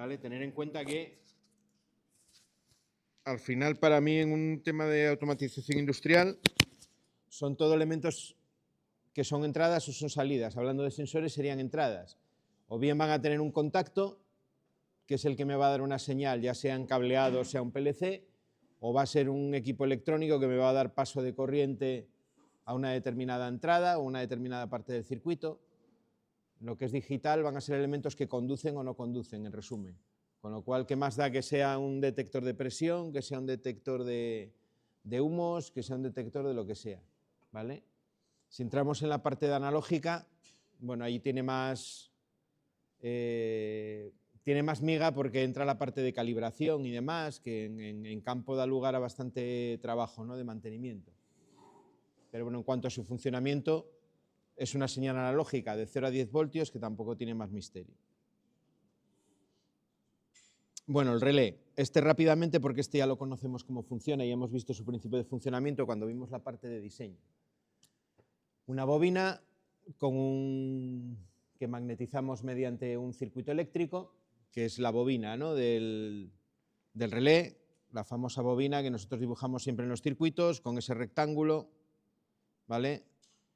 ¿vale? Tener en cuenta que al final para mí en un tema de automatización industrial son todo elementos que son entradas o son salidas. Hablando de sensores serían entradas. O bien van a tener un contacto, que es el que me va a dar una señal, ya sea en cableado o sea un PLC, o va a ser un equipo electrónico que me va a dar paso de corriente a una determinada entrada o una determinada parte del circuito. Lo que es digital van a ser elementos que conducen o no conducen, en resumen. Con lo cual, ¿qué más da que sea un detector de presión, que sea un detector de humos, que sea un detector de lo que sea? ¿Vale? Si entramos en la parte de analógica, bueno, ahí tiene más miga porque entra la parte de calibración y demás, que en campo da lugar a bastante trabajo, ¿no?, de mantenimiento. Pero bueno, en cuanto a su funcionamiento, es una señal analógica de 0 a 10 voltios que tampoco tiene más misterio. Bueno, el relé. Este rápidamente, porque este ya lo conocemos cómo funciona y hemos visto su principio de funcionamiento cuando vimos la parte de diseño. Una bobina que magnetizamos mediante un circuito eléctrico, que es la bobina, ¿no?, del relé, la famosa bobina que nosotros dibujamos siempre en los circuitos, con ese rectángulo, ¿vale?,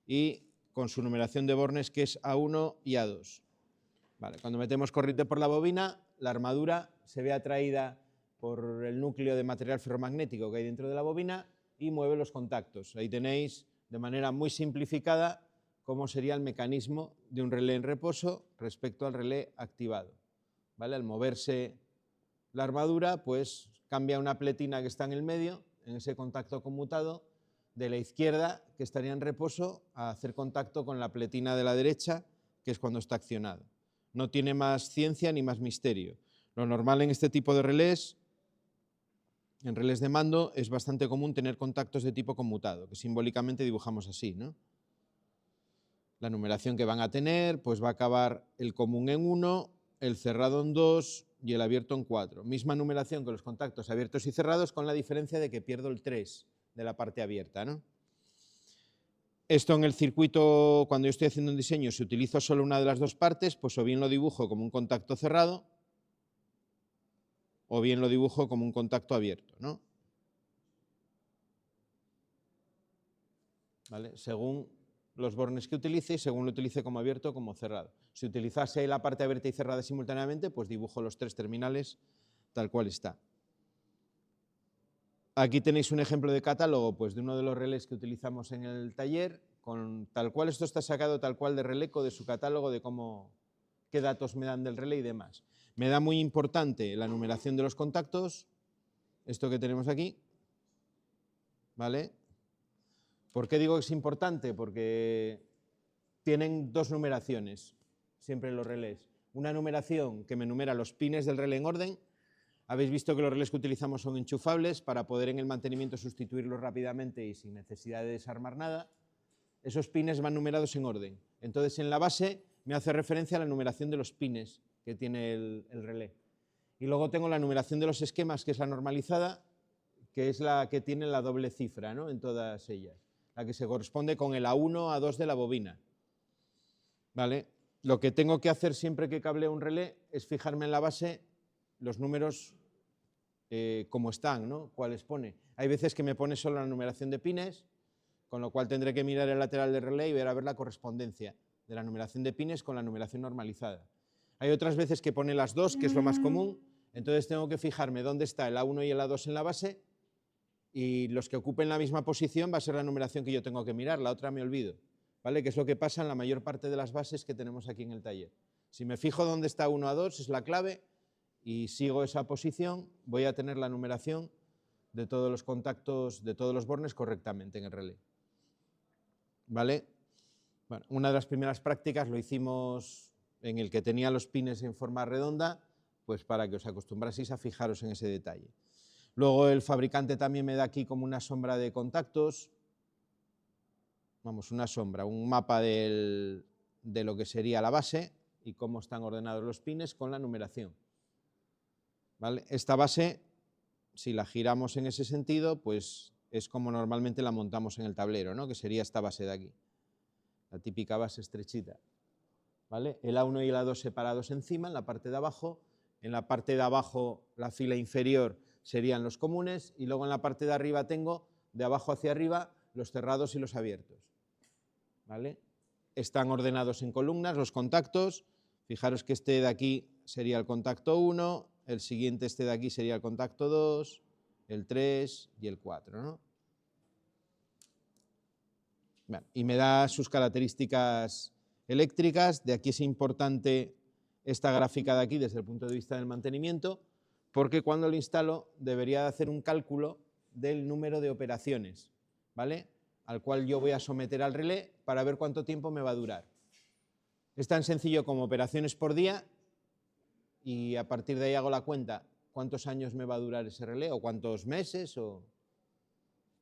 y con su numeración de bornes, que es A1 y A2. Vale, cuando metemos corriente por la bobina, la armadura se ve atraída por el núcleo de material ferromagnético que hay dentro de la bobina y mueve los contactos. Ahí tenéis, de manera muy simplificada, cómo sería el mecanismo de un relé en reposo respecto al relé activado. ¿Vale? Al moverse la armadura, pues cambia una pletina que está en el medio, en ese contacto conmutado, de la izquierda, que estaría en reposo, a hacer contacto con la pletina de la derecha, que es cuando está accionado. No tiene más ciencia ni más misterio. Lo normal en este tipo de relés, en relés de mando, es bastante común tener contactos de tipo conmutado, que simbólicamente dibujamos así, ¿no? La numeración que van a tener, pues va a acabar el común en 1, el cerrado en 2 y el abierto en 4. Misma numeración que los contactos abiertos y cerrados, con la diferencia de que pierdo el 3 de la parte abierta, ¿no? Esto en el circuito, cuando yo estoy haciendo un diseño, si utilizo solo una de las dos partes, pues o bien lo dibujo como un contacto cerrado o bien lo dibujo como un contacto abierto, ¿no? ¿Vale? Según los bornes que utilice y según lo utilice como abierto o como cerrado. Si utilizase la parte abierta y cerrada simultáneamente, pues dibujo los tres terminales tal cual está. Aquí tenéis un ejemplo de catálogo, pues, de uno de los relés que utilizamos en el taller, con tal cual. Esto está sacado tal cual de Releco, de su catálogo, de qué datos me dan del relé y demás. Me da muy importante la numeración de los contactos, esto que tenemos aquí, ¿vale? ¿Por qué digo que es importante? Porque tienen dos numeraciones, siempre los relés. Una numeración que me numera los pines del relé en orden. Habéis visto que los relés que utilizamos son enchufables para poder en el mantenimiento sustituirlos rápidamente y sin necesidad de desarmar nada. Esos pines van numerados en orden. Entonces, en la base me hace referencia a la numeración de los pines que tiene el relé. Y luego tengo la numeración de los esquemas, que es la normalizada, que es la que tiene la doble cifra, ¿no?, en todas ellas. La que se corresponde con el A1, A2 de la bobina. ¿Vale? Lo que tengo que hacer siempre que cableo un relé es fijarme en la base los números como están, ¿no?, cuáles pone. Hay veces que me pone solo la numeración de pines, con lo cual tendré que mirar el lateral del relé y ver a ver la correspondencia de la numeración de pines con la numeración normalizada. Hay otras veces que pone las dos, que es lo más común, entonces tengo que fijarme dónde está el A1 y el A2 en la base, y los que ocupen la misma posición va a ser la numeración que yo tengo que mirar, la otra me olvido, ¿vale? Que es lo que pasa en la mayor parte de las bases que tenemos aquí en el taller. Si me fijo dónde está 1 a 2, es la clave, y sigo esa posición, voy a tener la numeración de todos los contactos, de todos los bornes correctamente en el relé. ¿Vale? Bueno, una de las primeras prácticas lo hicimos en el que tenía los pines en forma redonda, pues para que os acostumbraseis a fijaros en ese detalle. Luego el fabricante también me da aquí como una sombra de contactos, vamos, una sombra, un mapa de lo que sería la base y cómo están ordenados los pines con la numeración. ¿Vale? Esta base, si la giramos en ese sentido, pues es como normalmente la montamos en el tablero, ¿no?, que sería esta base de aquí, la típica base estrechita. ¿Vale? El A1 y el A2 separados encima, en la parte de abajo, en la parte de abajo, la fila inferior, serían los comunes, y luego en la parte de arriba tengo, de abajo hacia arriba, los cerrados y los abiertos. ¿Vale? Están ordenados en columnas los contactos. Fijaros que este de aquí sería el contacto 1, el siguiente este de aquí sería el contacto 2, el 3 y el 4, ¿no? Bueno, y me da sus características eléctricas. De aquí es importante esta gráfica de aquí desde el punto de vista del mantenimiento, porque cuando lo instalo debería de hacer un cálculo del número de operaciones, ¿vale?, al cual yo voy a someter al relé para ver cuánto tiempo me va a durar. Es tan sencillo como operaciones por día, y a partir de ahí hago la cuenta cuántos años me va a durar ese relé, o cuántos meses, o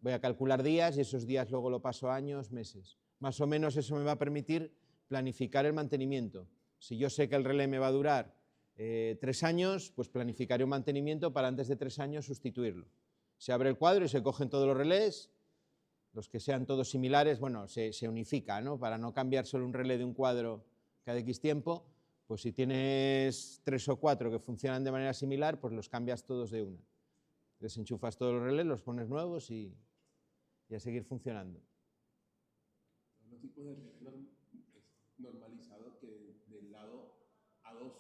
voy a calcular días y esos días luego lo paso a años, meses. Más o menos eso me va a permitir planificar el mantenimiento. Si yo sé que el relé me va a durar 3 años, pues planificaré un mantenimiento para antes de 3 años sustituirlo. Se abre el cuadro y se cogen todos los relés, los que sean todos similares, bueno, se unifica, ¿no?, para no cambiar solo un relé de un cuadro cada X tiempo. Pues si tienes 3 o 4 que funcionan de manera similar, pues los cambias todos de una. Desenchufas todos los relés, los pones nuevos y a seguir funcionando. Los tipos de relés normalizados que del lado A2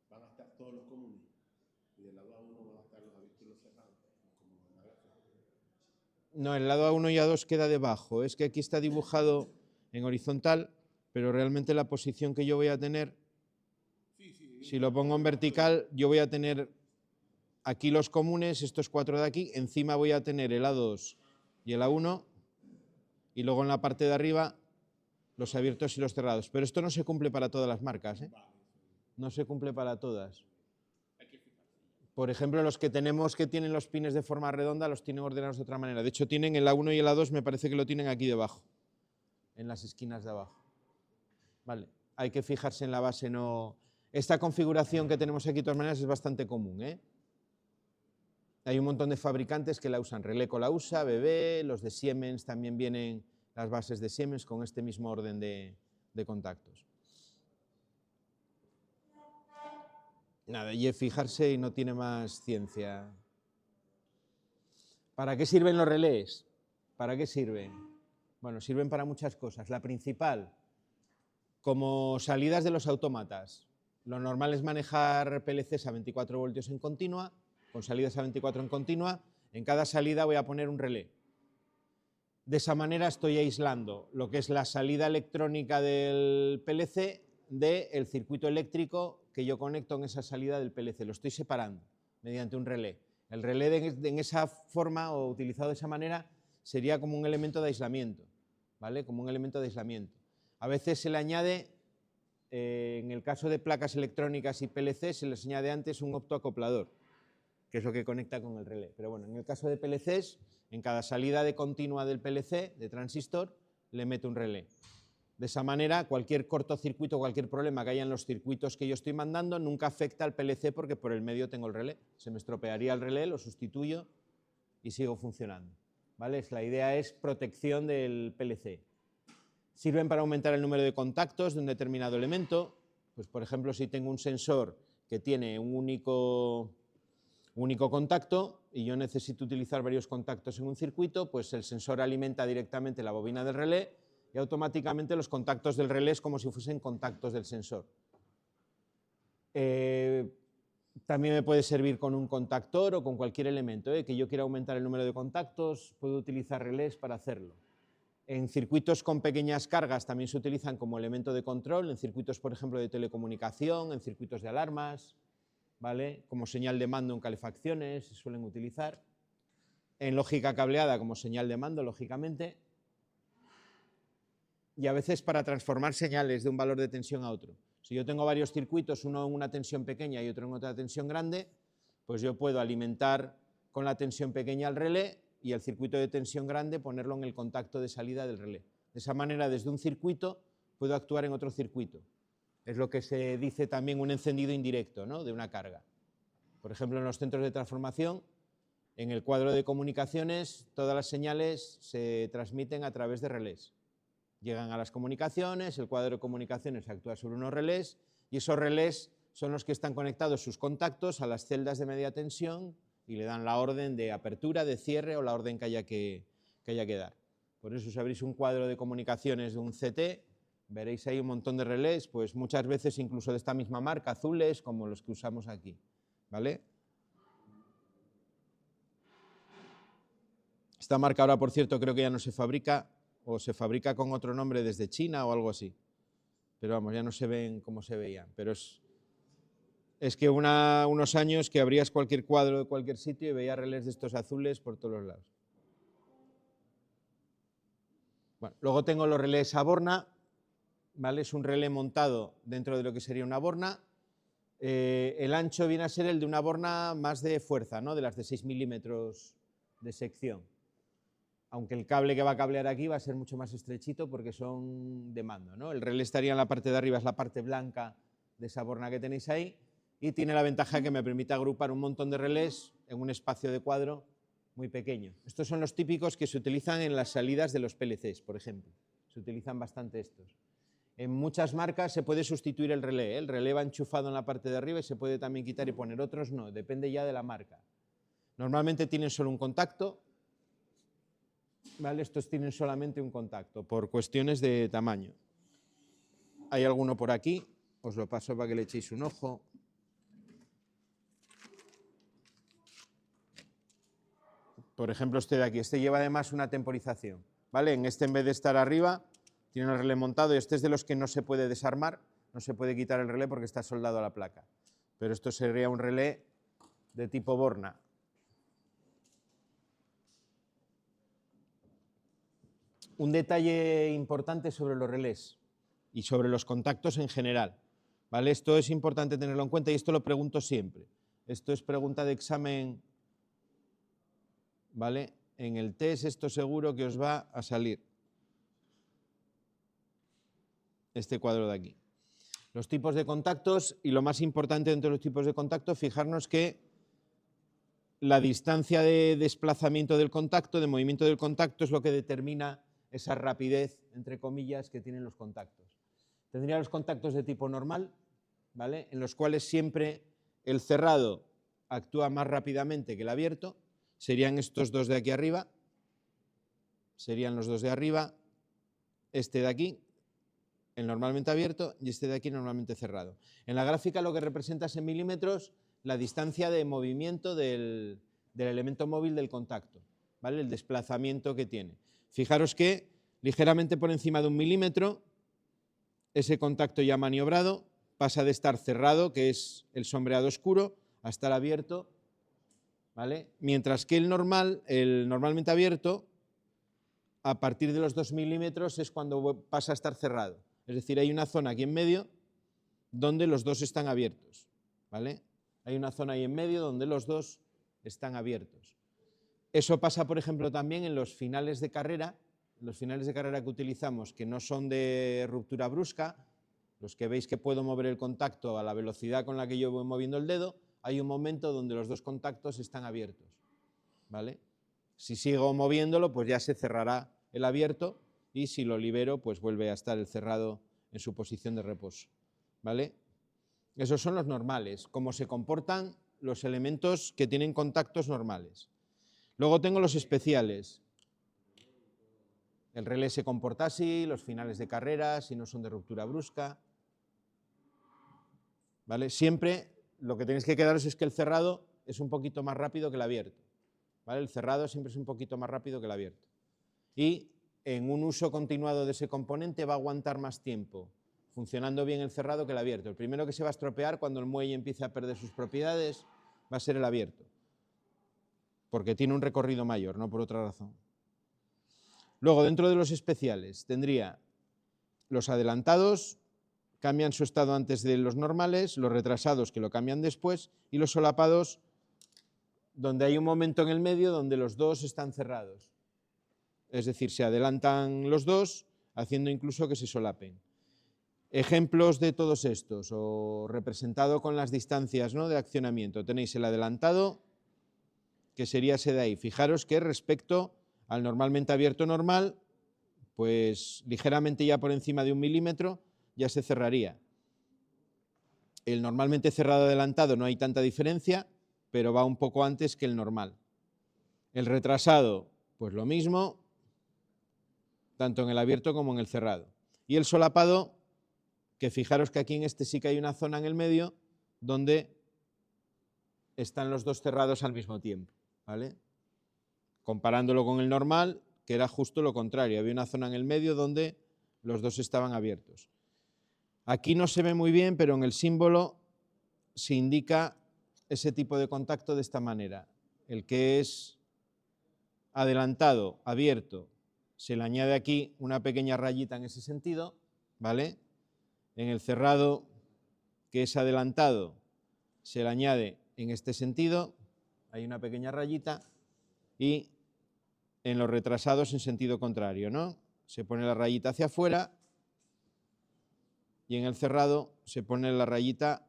van a estar todos los comunes y del lado A1 van a estar los abiertos y los cerrados, como en la gráfica. No, el lado A1 y A2 queda debajo. Es que aquí está dibujado en horizontal, pero realmente la posición que yo voy a tener, si lo pongo en vertical, yo voy a tener aquí los comunes, estos 4 de aquí, encima voy a tener el A2 y el A1, y luego en la parte de arriba los abiertos y los cerrados. Pero esto no se cumple para todas las marcas, ¿eh? No se cumple para todas. Por ejemplo, los que tenemos que tienen los pines de forma redonda los tienen ordenados de otra manera. De hecho, tienen el A1 y el A2, me parece que lo tienen aquí debajo, en las esquinas de abajo. Vale, hay que fijarse en la base, no... Esta configuración que tenemos aquí de todas maneras es bastante común, ¿eh? Hay un montón de fabricantes que la usan. Releco la usa, BB, los de Siemens también vienen las bases de Siemens con este mismo orden de contactos. Nada, y fijarse y no tiene más ciencia. ¿Para qué sirven los relés? ¿Para qué sirven? Bueno, sirven para muchas cosas. La principal, como salidas de los autómatas. Lo normal es manejar PLCs a 24 voltios en continua, con salidas a 24 en continua. En cada salida voy a poner un relé. De esa manera estoy aislando lo que es la salida electrónica del PLC del circuito eléctrico que yo conecto en esa salida del PLC. Lo estoy separando mediante un relé. El relé en esa forma o utilizado de esa manera sería como un elemento de aislamiento, ¿vale? Como un elemento de aislamiento. A veces se le añade, en el caso de placas electrónicas y PLC, se les añade antes un optoacoplador, que es lo que conecta con el relé. Pero bueno, en el caso de PLCs, en cada salida de continua del PLC, de transistor, le meto un relé. De esa manera, cualquier cortocircuito, cualquier problema que haya en los circuitos que yo estoy mandando, nunca afecta al PLC porque por el medio tengo el relé. Se me estropearía el relé, lo sustituyo y sigo funcionando, ¿vale? La idea es protección del PLC. Sirven para aumentar el número de contactos de un determinado elemento. Pues, por ejemplo, si tengo un sensor que tiene un único contacto y yo necesito utilizar varios contactos en un circuito, pues el sensor alimenta directamente la bobina del relé y automáticamente los contactos del relé es como si fuesen contactos del sensor. También me puede servir con un contactor o con cualquier elemento, que yo quiera aumentar el número de contactos, puedo utilizar relés para hacerlo. En circuitos con pequeñas cargas también se utilizan como elemento de control, en circuitos, por ejemplo, de telecomunicación, en circuitos de alarmas, ¿vale? Como señal de mando en calefacciones se suelen utilizar. En lógica cableada como señal de mando, lógicamente. Y a veces para transformar señales de un valor de tensión a otro. Si yo tengo varios circuitos, uno en una tensión pequeña y otro en otra tensión grande, pues yo puedo alimentar con la tensión pequeña el relé y el circuito de tensión grande ponerlo en el contacto de salida del relé. De esa manera, desde un circuito puedo actuar en otro circuito. Es lo que se dice también un encendido indirecto, ¿no?, de una carga. Por ejemplo, en los centros de transformación, en el cuadro de comunicaciones, todas las señales se transmiten a través de relés. Llegan a las comunicaciones, el cuadro de comunicaciones actúa sobre unos relés y esos relés son los que están conectados sus contactos a las celdas de media tensión y le dan la orden de apertura, de cierre o la orden que haya que dar. Por eso si abrís un cuadro de comunicaciones de un CT, veréis ahí un montón de relés, pues muchas veces incluso de esta misma marca, azules, como los que usamos aquí, ¿vale? Esta marca ahora, por cierto, creo que ya no se fabrica, o se fabrica con otro nombre desde China o algo así. Pero vamos, ya no se ven como se veían. Pero es que unos años que abrías cualquier cuadro de cualquier sitio y veías relés de estos azules por todos los lados. Bueno, luego tengo los relés a borna, ¿vale? Es un relé montado dentro de lo que sería una borna. El ancho viene a ser el de una borna más de fuerza, ¿no? De las de 6 milímetros de sección. Aunque el cable que va a cablear aquí va a ser mucho más estrechito porque son de mando, ¿no? El relé estaría en la parte de arriba, es la parte blanca de esa borna que tenéis ahí, y tiene la ventaja que me permite agrupar un montón de relés en un espacio de cuadro muy pequeño. Estos son los típicos que se utilizan en las salidas de los PLCs, por ejemplo. Se utilizan bastante estos. En muchas marcas se puede sustituir el relé, ¿eh? El relé va enchufado en la parte de arriba y se puede también quitar y poner. Otros no, depende ya de la marca. Normalmente tienen solo un contacto, ¿vale? Estos tienen solamente un contacto por cuestiones de tamaño. Hay alguno por aquí, os lo paso para que le echéis un ojo. Por ejemplo, este de aquí, este lleva además una temporización, ¿vale? En este, en vez de estar arriba, tiene el relé montado, y este es de los que no se puede desarmar, no se puede quitar el relé porque está soldado a la placa. Pero esto sería un relé de tipo borna. Un detalle importante sobre los relés y sobre los contactos en general, ¿vale? Esto es importante tenerlo en cuenta y esto lo pregunto siempre. Esto es pregunta de examen, ¿vale? En el test esto seguro que os va a salir. Este cuadro de aquí. Los tipos de contactos, y lo más importante dentro de los tipos de contacto, fijarnos que la distancia de desplazamiento del contacto, de movimiento del contacto, es lo que determina esa rapidez, entre comillas, que tienen los contactos. Tendría los contactos de tipo normal, ¿vale? En los cuales siempre el cerrado actúa más rápidamente que el abierto. Serían estos dos de aquí arriba, serían los dos de arriba, este de aquí, el normalmente abierto, y este de aquí normalmente cerrado. En la gráfica lo que representa es en milímetros la distancia de movimiento del elemento móvil del contacto, ¿vale? El desplazamiento que tiene. Fijaros que ligeramente por encima de 1 milímetro, ese contacto ya maniobrado pasa de estar cerrado, que es el sombreado oscuro, a estar abierto, ¿vale? Mientras que el normalmente abierto, a partir de los 2 milímetros es cuando pasa a estar cerrado. Es decir, hay una zona aquí en medio donde los dos están abiertos, ¿vale? Hay una zona ahí en medio donde los dos están abiertos. Eso pasa, por ejemplo, también en los finales de carrera, que utilizamos, que no son de ruptura brusca, los que veis que puedo mover el contacto a la velocidad con la que yo voy moviendo el dedo, hay un momento donde los dos contactos están abiertos, ¿vale? Si sigo moviéndolo, pues ya se cerrará el abierto, y si lo libero, pues vuelve a estar el cerrado en su posición de reposo, ¿vale? Esos son los normales, cómo se comportan los elementos que tienen contactos normales. Luego tengo los especiales. El relé se comporta así, los finales de carrera, si no son de ruptura brusca, ¿vale? Siempre lo que tenéis que quedaros es que el cerrado es un poquito más rápido que el abierto, ¿vale? El cerrado siempre es un poquito más rápido que el abierto. Y en un uso continuado de ese componente va a aguantar más tiempo funcionando bien el cerrado que el abierto. El primero que se va a estropear cuando el muelle empiece a perder sus propiedades va a ser el abierto, porque tiene un recorrido mayor, no por otra razón. Luego, dentro de los especiales, tendría los adelantados, cambian su estado antes de los normales, los retrasados, que lo cambian después, y los solapados, donde hay un momento en el medio donde los dos están cerrados. Es decir, se adelantan los dos, haciendo incluso que se solapen. Ejemplos de todos estos, o representado con las distancias, ¿no?, de accionamiento. Tenéis el adelantado, que sería ese de ahí. Fijaros que respecto al normalmente abierto normal, pues ligeramente ya por encima de 1 milímetro ya se cerraría. El normalmente cerrado adelantado no hay tanta diferencia, pero va un poco antes que el normal. El retrasado, pues lo mismo, tanto en el abierto como en el cerrado. Y el solapado, que fijaros que aquí en este sí que hay una zona en el medio donde están los dos cerrados al mismo tiempo, ¿vale? Comparándolo con el normal, que era justo lo contrario, había una zona en el medio donde los dos estaban abiertos. Aquí no se ve muy bien, pero en el símbolo se indica ese tipo de contacto de esta manera. El que es adelantado, abierto, se le añade aquí una pequeña rayita en ese sentido, ¿vale? En el cerrado, que es adelantado, se le añade en este sentido, hay una pequeña rayita, y en los retrasados en sentido contrario, ¿no? Se pone la rayita hacia afuera y en el cerrado se pone la rayita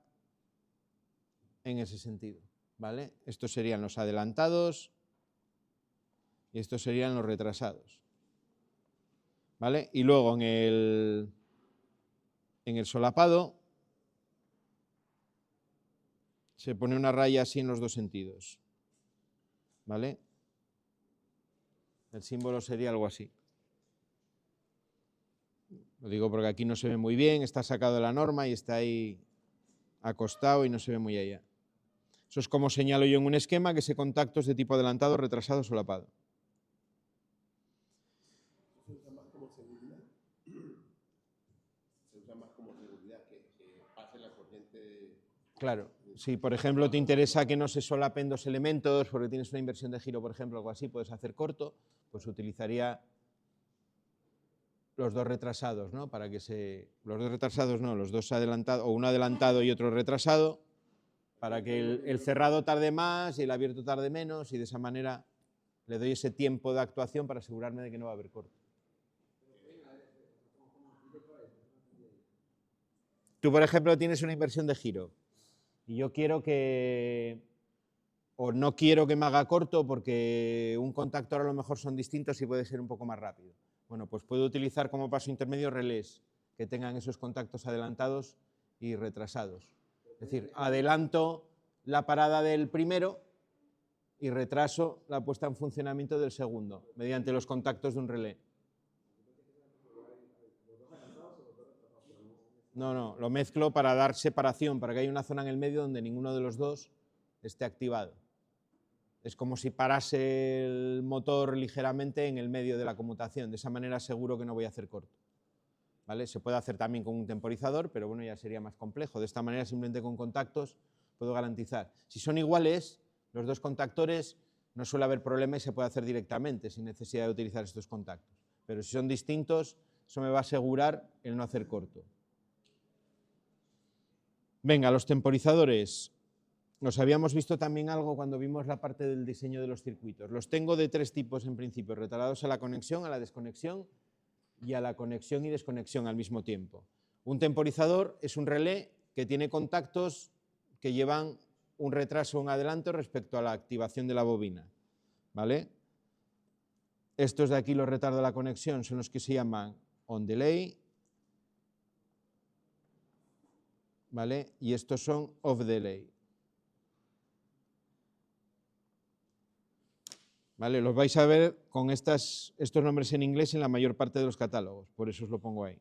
en ese sentido, ¿vale? Estos serían los adelantados y estos serían los retrasados, ¿vale? Y luego en el solapado se pone una raya así en los dos sentidos, ¿vale? El símbolo sería algo así. Lo digo porque aquí no se ve muy bien, está sacado de la norma y está ahí acostado y no se ve muy allá. Eso es como señalo yo en un esquema, que ese contacto es de tipo adelantado, retrasado, solapado. ¿Se usa más como seguridad? Se usa más como seguridad que pase la corriente. Claro, si por ejemplo te interesa que no se solapen dos elementos, porque tienes una inversión de giro, por ejemplo, algo así, puedes hacer corto, pues utilizaría los dos retrasados, ¿no? Para que los dos retrasados no, los dos adelantados, o uno adelantado y otro retrasado, para que el cerrado tarde más y el abierto tarde menos, y de esa manera le doy ese tiempo de actuación para asegurarme de que no va a haber corte. Tú, por ejemplo, tienes una inversión de giro y yo quiero que, o no quiero que me haga corto porque un contactor a lo mejor son distintos y puede ser un poco más rápido. Bueno, pues puedo utilizar como paso intermedio relés que tengan esos contactos adelantados y retrasados. Es decir, adelanto la parada del primero y retraso la puesta en funcionamiento del segundo mediante los contactos de un relé. No, lo mezclo para dar separación, para que haya una zona en el medio donde ninguno de los dos esté activado. Es como si parase el motor ligeramente en el medio de la conmutación. De esa manera seguro que no voy a hacer corto, ¿vale? Se puede hacer también con un temporizador, pero bueno, ya sería más complejo. De esta manera, simplemente con contactos, puedo garantizar. Si son iguales, los dos contactores, no suele haber problema y se puede hacer directamente, sin necesidad de utilizar estos contactos. Pero si son distintos, eso me va a asegurar el no hacer corto. Venga, los temporizadores. Nos habíamos visto también algo cuando vimos la parte del diseño de los circuitos. Los tengo de tres tipos en principio, retardados a la conexión, a la desconexión y a la conexión y desconexión al mismo tiempo. Un temporizador es un relé que tiene contactos que llevan un retraso o un adelanto respecto a la activación de la bobina, ¿vale? Estos de aquí, los retardos a la conexión, son los que se llaman on delay, ¿vale? Y estos son off delay. ¿Vale? Los vais a ver con estos nombres en inglés en la mayor parte de los catálogos, por eso os lo pongo ahí.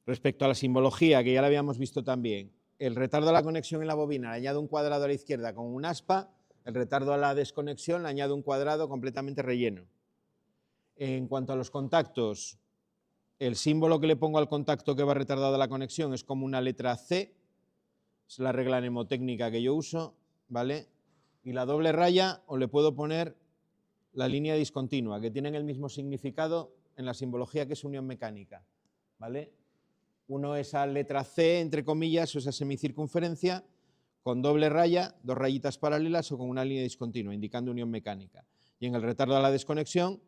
Respecto a la simbología, que ya la habíamos visto también, el retardo a la conexión en la bobina le añado un cuadrado a la izquierda con un aspa, el retardo a la desconexión le añado un cuadrado completamente relleno. En cuanto a los contactos, el símbolo que le pongo al contacto que va retardado a la conexión es como una letra C, es la regla mnemotécnica que yo uso, ¿vale? Y la doble raya, o le puedo poner la línea discontinua, que tienen el mismo significado en la simbología que es unión mecánica, ¿vale? Uno es a letra C, entre comillas, o esa semicircunferencia, con doble raya, dos rayitas paralelas o con una línea discontinua, indicando unión mecánica. Y en el retardo a la desconexión,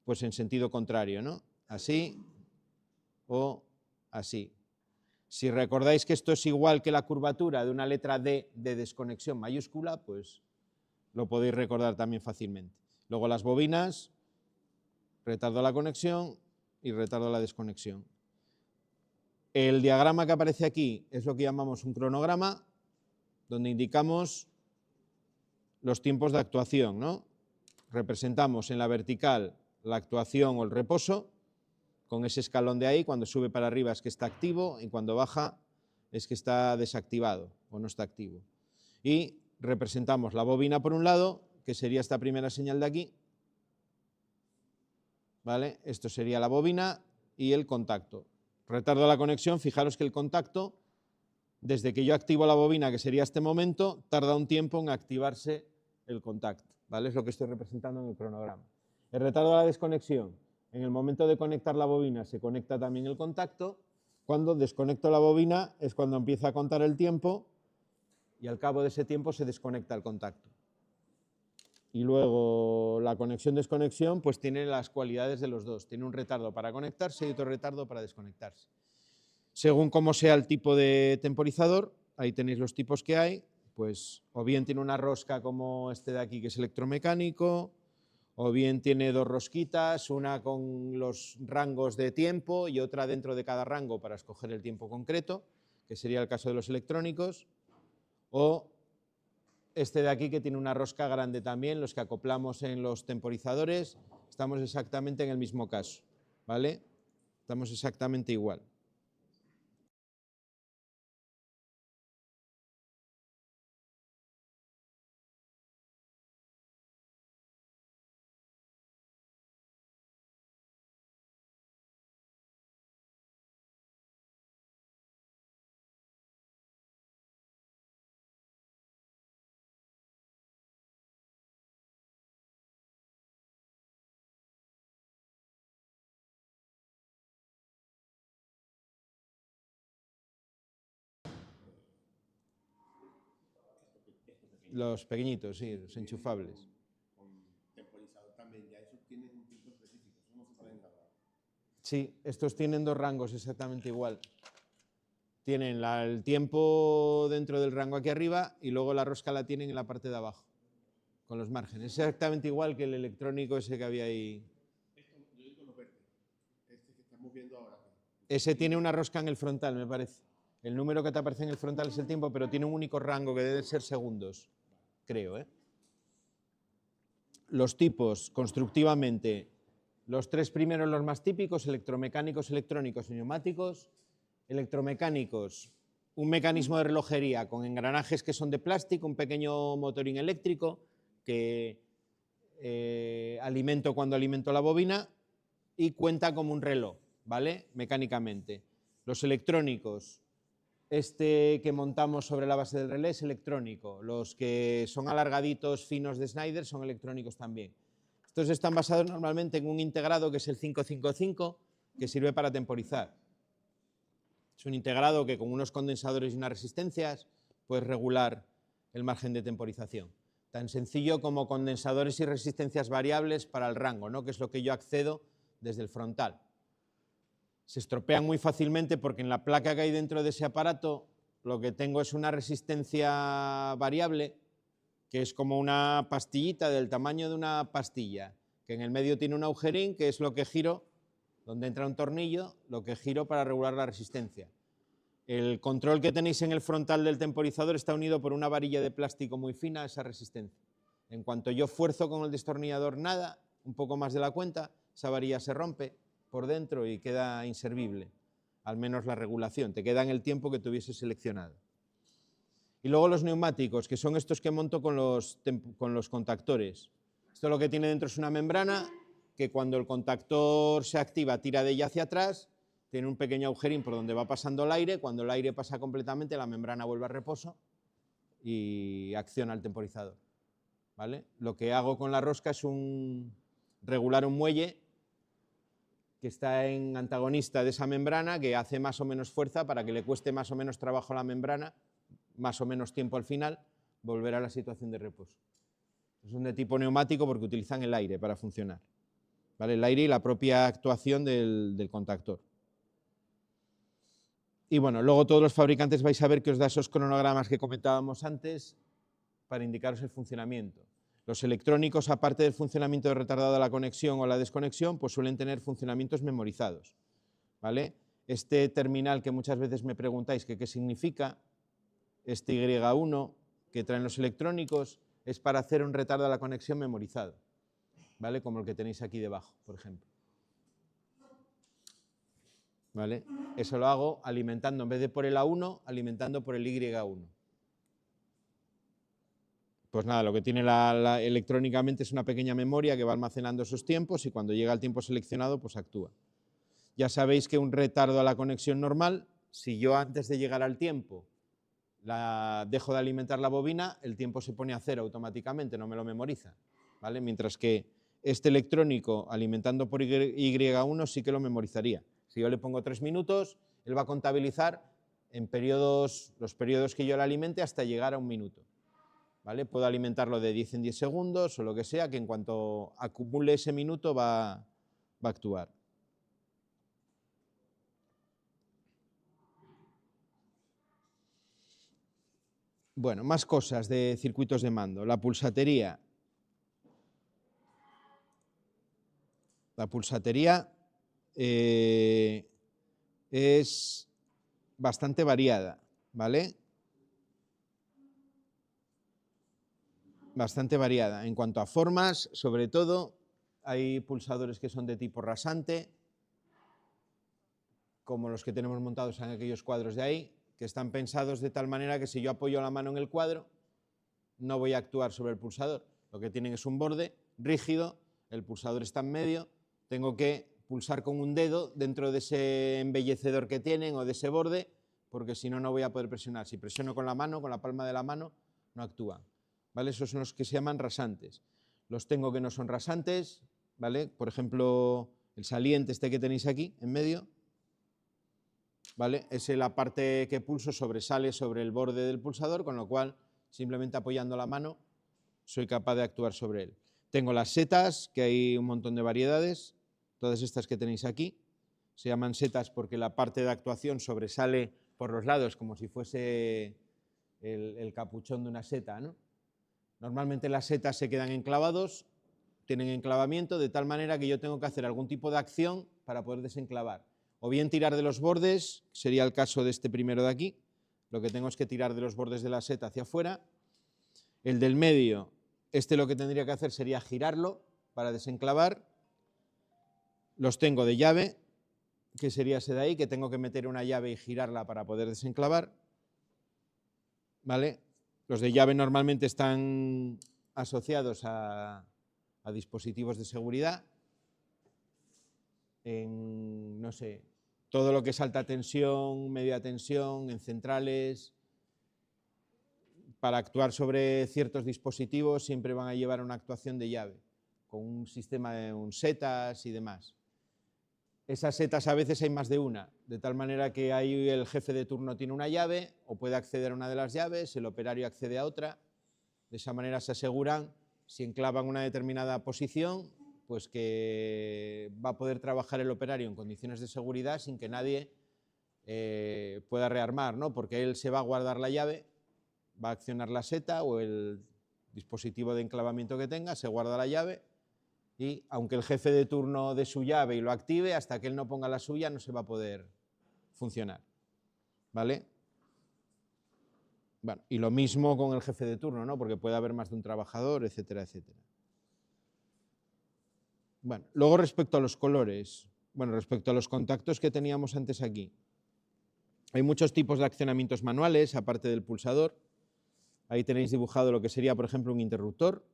pues en sentido contrario, ¿no? Así o así. Si recordáis que esto es igual que la curvatura de una letra D de desconexión mayúscula, pues lo podéis recordar también fácilmente. Luego las bobinas, retardo a la conexión y retardo a la desconexión. El diagrama que aparece aquí es lo que llamamos un cronograma, donde indicamos los tiempos de actuación, ¿no? Representamos en la vertical la actuación o el reposo, con ese escalón de ahí, cuando sube para arriba es que está activo y cuando baja es que está desactivado o no está activo. Y representamos la bobina por un lado, que sería esta primera señal de aquí, ¿vale? Esto sería la bobina y el contacto. Retardo de la conexión, fijaros que el contacto, desde que yo activo la bobina, que sería este momento, tarda un tiempo en activarse el contacto, ¿vale? Es lo que estoy representando en el cronograma. El retardo de la desconexión, en el momento de conectar la bobina se conecta también el contacto. Cuando desconecto la bobina es cuando empieza a contar el tiempo y al cabo de ese tiempo se desconecta el contacto. Y luego la conexión-desconexión pues tiene las cualidades de los dos. Tiene un retardo para conectarse y otro retardo para desconectarse. Según cómo sea el tipo de temporizador, ahí tenéis los tipos que hay, pues o bien tiene una rosca como este de aquí que es electromecánico, o bien tiene dos rosquitas, una con los rangos de tiempo y otra dentro de cada rango para escoger el tiempo concreto, que sería el caso de los electrónicos, o este de aquí que tiene una rosca grande también, los que acoplamos en los temporizadores, estamos exactamente en el mismo caso, ¿vale? Estamos exactamente igual. Los pequeñitos, sí, los enchufables. Con temporizador también, ya esos tienen un tiempo específico, eso no se pueden grabar. Sí, estos tienen dos rangos exactamente igual. Tienen el tiempo dentro del rango aquí arriba y luego la rosca la tienen en la parte de abajo, con los márgenes. Exactamente igual que el electrónico ese que había ahí. Esto, yo digo los verdes, este que estamos viendo ahora. Ese tiene una rosca en el frontal, me parece. El número que te aparece en el frontal es el tiempo, pero tiene un único rango que debe ser segundos, creo, ¿eh? Los tipos, constructivamente, los tres primeros los más típicos, electromecánicos, electrónicos y neumáticos. Electromecánicos, un mecanismo de relojería con engranajes que son de plástico, un pequeño motorín eléctrico que alimento cuando alimento la bobina y cuenta como un reloj, ¿vale? Mecánicamente. Los electrónicos, este que montamos sobre la base del relé es electrónico. Los que son alargaditos, finos de Schneider son electrónicos también. Estos están basados normalmente en un integrado que es el 555, que sirve para temporizar. Es un integrado que con unos condensadores y unas resistencias puedes regular el margen de temporización. Tan sencillo como condensadores y resistencias variables para el rango, ¿no? Que es lo que yo accedo desde el frontal. Se estropean muy fácilmente porque en la placa que hay dentro de ese aparato lo que tengo es una resistencia variable que es como una pastillita del tamaño de una pastilla, que en el medio tiene un agujerín que es lo que giro, donde entra un tornillo, lo que giro para regular la resistencia. El control que tenéis en el frontal del temporizador está unido por una varilla de plástico muy fina a esa resistencia. En cuanto yo fuerzo con el destornillador nada, un poco más de la cuenta, esa varilla se rompe por dentro y queda inservible, al menos la regulación, te queda en el tiempo que tuviese seleccionado. Y luego los neumáticos, que son estos que monto con los contactores. Esto lo que tiene dentro es una membrana que cuando el contactor se activa tira de ella hacia atrás, tiene un pequeño agujerín por donde va pasando el aire, cuando el aire pasa completamente la membrana vuelve a reposo y acciona el temporizador, ¿vale? Lo que hago con la rosca es regular un muelle que está en antagonista de esa membrana, que hace más o menos fuerza para que le cueste más o menos trabajo a la membrana, más o menos tiempo al final, volver a la situación de reposo. Son de tipo neumático porque utilizan el aire para funcionar, ¿vale? El aire y la propia actuación del contactor. Y bueno, luego todos los fabricantes vais a ver que os da esos cronogramas que comentábamos antes para indicaros el funcionamiento. Los electrónicos, aparte del funcionamiento de retardado de la conexión o la desconexión, pues suelen tener funcionamientos memorizados, ¿vale? Este terminal que muchas veces me preguntáis que qué significa, este Y1 que traen los electrónicos, es para hacer un retardo a la conexión memorizado, ¿vale? Como el que tenéis aquí debajo, por ejemplo. ¿Vale? Eso lo hago alimentando, en vez de por el A1, alimentando por el Y1. Pues nada, lo que tiene electrónicamente es una pequeña memoria que va almacenando esos tiempos y cuando llega el tiempo seleccionado, pues actúa. Ya sabéis que un retardo a la conexión normal, si yo antes de llegar al tiempo dejo de alimentar la bobina, el tiempo se pone a cero automáticamente, no me lo memoriza, ¿vale? Mientras que este electrónico alimentando por Y1 sí que lo memorizaría. Si yo le pongo 3 minutos, él va a contabilizar en los periodos que yo le alimente hasta llegar a 1 minuto. ¿Vale? Puedo alimentarlo de 10 en 10 segundos o lo que sea, que en cuanto acumule ese minuto va a actuar. Bueno, más cosas de circuitos de mando. La pulsatería. La pulsatería es bastante variada, ¿vale? Bastante variada. En cuanto a formas, sobre todo, hay pulsadores que son de tipo rasante, como los que tenemos montados en aquellos cuadros de ahí, que están pensados de tal manera que si yo apoyo la mano en el cuadro, no voy a actuar sobre el pulsador. Lo que tienen es un borde rígido, el pulsador está en medio, tengo que pulsar con un dedo dentro de ese embellecedor que tienen o de ese borde, porque si no, no voy a poder presionar. Si presiono con la mano, con la palma de la mano, no actúan. ¿Vale? Esos son los que se llaman rasantes. Los tengo que no son rasantes, ¿vale? Por ejemplo, el saliente este que tenéis aquí en medio, ¿vale? Es la parte que pulso sobresale sobre el borde del pulsador, con lo cual simplemente apoyando la mano soy capaz de actuar sobre él. Tengo las setas, que hay un montón de variedades, todas estas que tenéis aquí. Se llaman setas porque la parte de actuación sobresale por los lados, como si fuese el capuchón de una seta, ¿no? Normalmente las setas se quedan enclavados, tienen enclavamiento, de tal manera que yo tengo que hacer algún tipo de acción para poder desenclavar. O bien tirar de los bordes, sería el caso de este primero de aquí, lo que tengo es que tirar de los bordes de la seta hacia afuera. El del medio, lo que tendría que hacer sería girarlo para desenclavar. Los tengo de llave, que sería ese de ahí, que tengo que meter una llave y girarla para poder desenclavar. ¿Vale? Los de llave normalmente están asociados a dispositivos de seguridad. En, no sé, todo lo que es alta tensión, media tensión, en centrales, para actuar sobre ciertos dispositivos siempre van a llevar una actuación de llave, con un sistema de setas y demás. Esas setas a veces hay más de una, de tal manera que ahí el jefe de turno tiene una llave o puede acceder a una de las llaves, el operario accede a otra. De esa manera se aseguran, si enclavan una determinada posición, pues que va a poder trabajar el operario en condiciones de seguridad sin que nadie pueda rearmar, ¿no? Porque él se va a guardar la llave, va a accionar la seta o el dispositivo de enclavamiento que tenga, se guarda la llave y aunque el jefe de turno dé su llave y lo active, hasta que él no ponga la suya no se va a poder funcionar, ¿vale? Bueno, y lo mismo con el jefe de turno, ¿no? Porque puede haber más de un trabajador, etcétera, etcétera. Bueno, luego respecto a los colores, bueno, respecto a los contactos que teníamos antes aquí, hay muchos tipos de accionamientos manuales, aparte del pulsador. Ahí tenéis dibujado lo que sería, por ejemplo, un interruptor,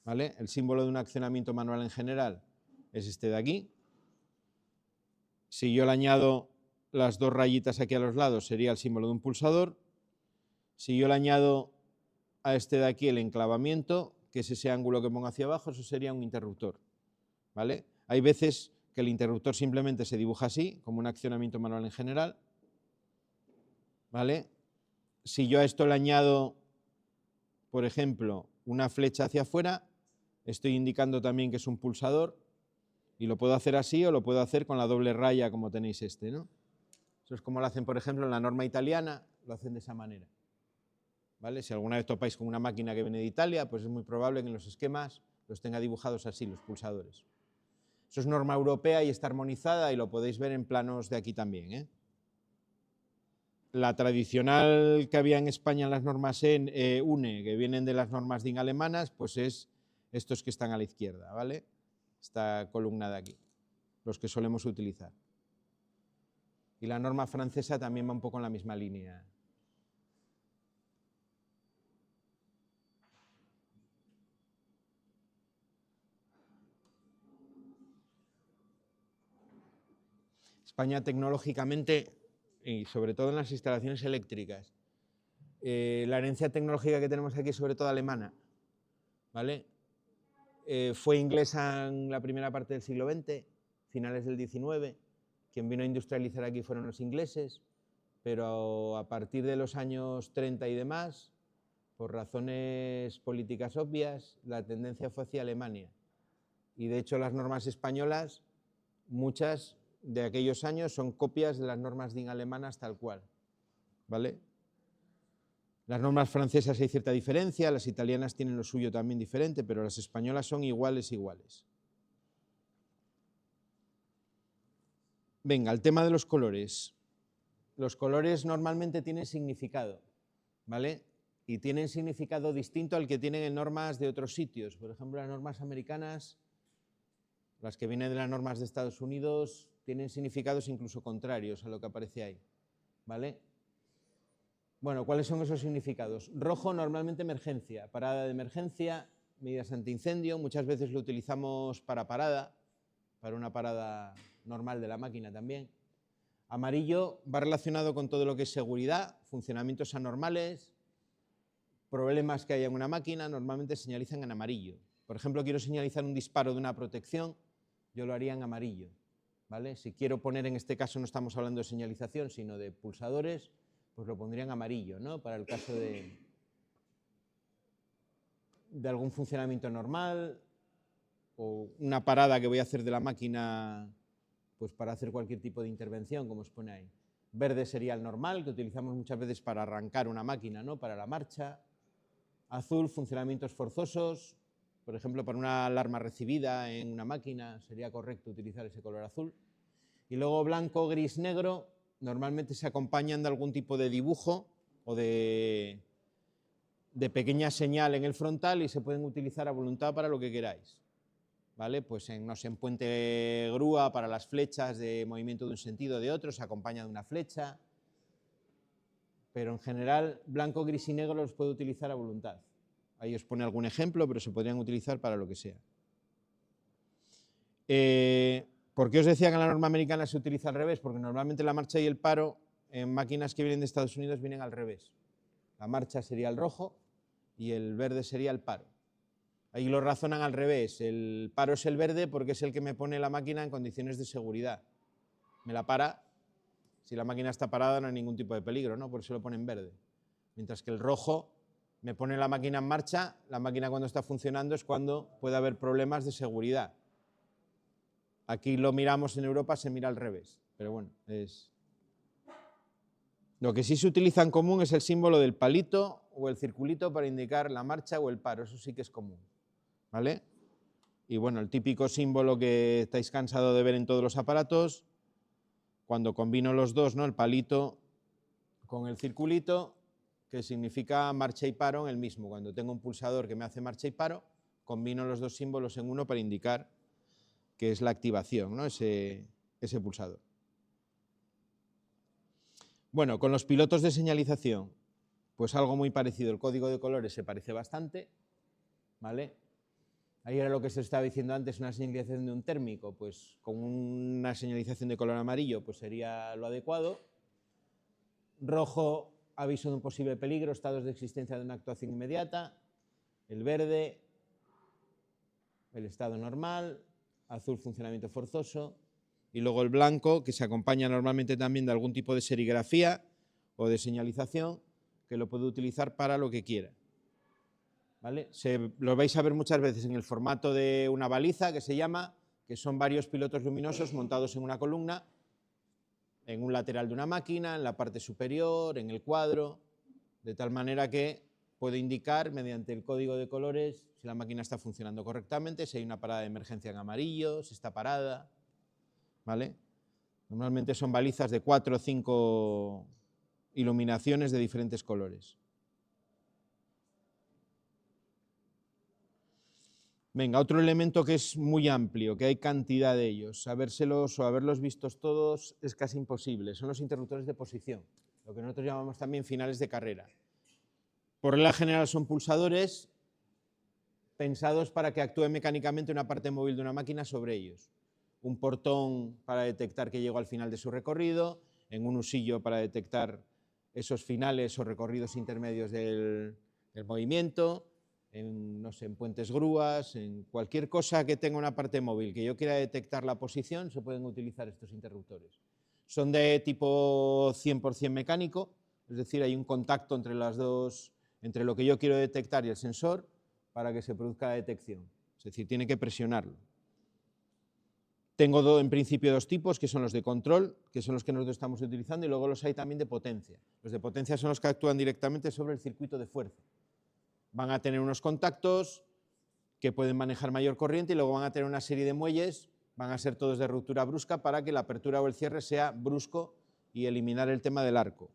¿vale? El símbolo de un accionamiento manual en general es este de aquí. Si yo le añado las dos rayitas aquí a los lados, sería el símbolo de un pulsador. Si yo le añado a este de aquí el enclavamiento, que es ese ángulo que pongo hacia abajo, eso sería un interruptor, ¿vale? Hay veces que el interruptor simplemente se dibuja así, como un accionamiento manual en general, ¿vale? Si yo a esto le añado, por ejemplo, una flecha hacia afuera, estoy indicando también que es un pulsador y lo puedo hacer así o lo puedo hacer con la doble raya como tenéis ¿no? Eso es como lo hacen, por ejemplo, en la norma italiana, lo hacen de esa manera, ¿vale? Si alguna vez topáis con una máquina que viene de Italia, pues es muy probable que en los esquemas los tenga dibujados así, los pulsadores. Eso es norma europea y está armonizada y lo podéis ver en planos de aquí también, ¿eh? La tradicional que había en España en las normas UNE, que vienen de las normas DIN alemanas, pues es estos que están a la izquierda, ¿vale? Esta columna de aquí, los que solemos utilizar. Y la norma francesa también va un poco en la misma línea. España tecnológicamente, y sobre todo en las instalaciones eléctricas, la herencia tecnológica que tenemos aquí es sobre todo alemana, ¿vale? Fue inglesa en la primera parte del siglo XX, finales del XIX. Quien vino a industrializar aquí fueron los ingleses, pero a partir de los años 30 y demás, por razones políticas obvias, la tendencia fue hacia Alemania. Y de hecho las normas españolas, muchas de aquellos años, son copias de las normas DIN alemanas tal cual, ¿vale? Las normas francesas hay cierta diferencia, las italianas tienen lo suyo también diferente, pero las españolas son iguales. Venga, el tema de los colores. Los colores normalmente tienen significado, ¿vale? Y tienen significado distinto al que tienen en normas de otros sitios. Por ejemplo, las normas americanas, las que vienen de las normas de Estados Unidos, tienen significados incluso contrarios a lo que aparece ahí, ¿vale? Bueno, ¿cuáles son esos significados? Rojo, normalmente emergencia, parada de emergencia, medidas antiincendio, muchas veces lo utilizamos para parada, para una parada normal de la máquina también. Amarillo va relacionado con todo lo que es seguridad, funcionamientos anormales, problemas que haya en una máquina, normalmente señalizan en amarillo. Por ejemplo, quiero señalizar un disparo de una protección, yo lo haría en amarillo, ¿vale? Si quiero poner, en este caso no estamos hablando de señalización, sino de pulsadores, pues lo pondría en amarillo, ¿no? Para el caso de algún funcionamiento normal o una parada que voy a hacer de la máquina, pues para hacer cualquier tipo de intervención, como os pone ahí. Verde sería el normal, que utilizamos muchas veces para arrancar una máquina, ¿no? Para la marcha. Azul, funcionamientos forzosos, por ejemplo, para una alarma recibida en una máquina, sería correcto utilizar ese color azul. Y luego blanco, gris, negro, normalmente se acompañan de algún tipo de dibujo o de pequeña señal en el frontal y se pueden utilizar a voluntad para lo que queráis, ¿vale? Pues no sé, en puente grúa para las flechas de movimiento de un sentido o de otro, se acompaña de una flecha, pero en general blanco, gris y negro los puede utilizar a voluntad. Ahí os pone algún ejemplo, pero se podrían utilizar para lo que sea. ¿Por qué os decía que en la norma americana se utiliza al revés? Porque normalmente la marcha y el paro en máquinas que vienen de Estados Unidos vienen al revés. La marcha sería el rojo y el verde sería el paro. Ahí lo razonan al revés. El paro es el verde porque es el que me pone la máquina en condiciones de seguridad. Me la para. Si la máquina está parada no hay ningún tipo de peligro, ¿no? Por eso lo pone en verde. Mientras que el rojo me pone la máquina en marcha. La máquina cuando está funcionando es cuando puede haber problemas de seguridad. Aquí lo miramos en Europa, se mira al revés. Pero bueno, es... Lo que sí se utiliza en común es el símbolo del palito o el circulito para indicar la marcha o el paro. Eso sí que es común, ¿vale? Y bueno, el típico símbolo que estáis cansados de ver en todos los aparatos, cuando combino los dos, ¿no? El palito con el circulito, que significa marcha y paro en el mismo. Cuando tengo un pulsador que me hace marcha y paro, combino los dos símbolos en uno para indicar que es la activación, ¿no? Ese pulsador. Bueno, con los pilotos de señalización, pues algo muy parecido. El código de colores se parece bastante, ¿vale? Ahí era lo que se estaba diciendo antes, una señalización de un térmico, pues con una señalización de color amarillo, pues sería lo adecuado. Rojo, aviso de un posible peligro, estados de existencia de una actuación inmediata. El verde, el estado normal. Azul, funcionamiento forzoso. Y luego el blanco, que se acompaña normalmente también de algún tipo de serigrafía o de señalización, que lo puede utilizar para lo que quiera, ¿vale? Lo vais a ver muchas veces en el formato de una baliza, que se llama, que son varios pilotos luminosos montados en una columna, en un lateral de una máquina, en la parte superior, en el cuadro, de tal manera que puedo indicar mediante el código de colores si la máquina está funcionando correctamente, si hay una parada de emergencia en amarillo, si está parada, ¿vale? Normalmente son balizas de 4 o 5 iluminaciones de diferentes colores. Venga, otro elemento que es muy amplio, que hay cantidad de ellos. Sabérselos o haberlos vistos todos es casi imposible. Son los interruptores de posición, lo que nosotros llamamos también finales de carrera. Por regla general son pulsadores pensados para que actúe mecánicamente una parte móvil de una máquina sobre ellos. Un portón para detectar que llegó al final de su recorrido, en un usillo para detectar esos finales o recorridos intermedios del movimiento, en, no sé, en puentes grúas, en cualquier cosa que tenga una parte móvil que yo quiera detectar la posición, se pueden utilizar estos interruptores. Son de tipo 100% mecánico, es decir, hay un contacto entre las dos, entre lo que yo quiero detectar y el sensor para que se produzca la detección. Es decir, tiene que presionarlo. Tengo en principio dos tipos, que son los de control, que son los que nosotros estamos utilizando, y luego los hay también de potencia. Los de potencia son los que actúan directamente sobre el circuito de fuerza. Van a tener unos contactos que pueden manejar mayor corriente y luego van a tener una serie de muelles, van a ser todos de ruptura brusca para que la apertura o el cierre sea brusco y eliminar el tema del arco.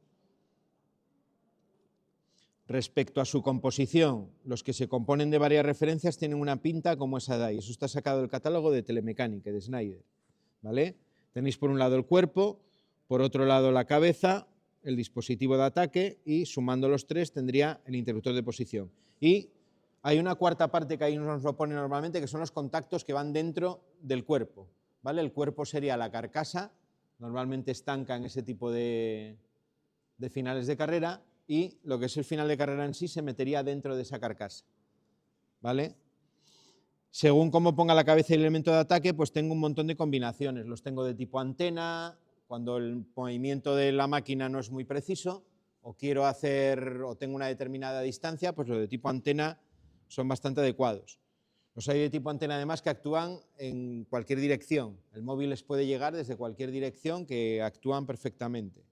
Respecto a su composición, los que se componen de varias referencias tienen una pinta como esa de ahí. Eso está sacado del catálogo de Telemecánica, de Schneider, ¿vale? Tenéis por un lado el cuerpo, por otro lado la cabeza, el dispositivo de ataque y sumando los tres tendría el interruptor de posición. Y hay una cuarta parte que ahí nos lo pone normalmente, que son los contactos que van dentro del cuerpo, ¿vale? El cuerpo sería la carcasa, normalmente estanca en ese tipo de finales de carrera, y lo que es el final de carrera en sí se metería dentro de esa carcasa, ¿vale? Según cómo ponga la cabeza y el elemento de ataque, pues tengo un montón de combinaciones. Los tengo de tipo antena, cuando el movimiento de la máquina no es muy preciso, o quiero hacer, o tengo una determinada distancia, pues los de tipo antena son bastante adecuados. Los hay de tipo antena además que actúan en cualquier dirección. El móvil les puede llegar desde cualquier dirección, que actúan perfectamente.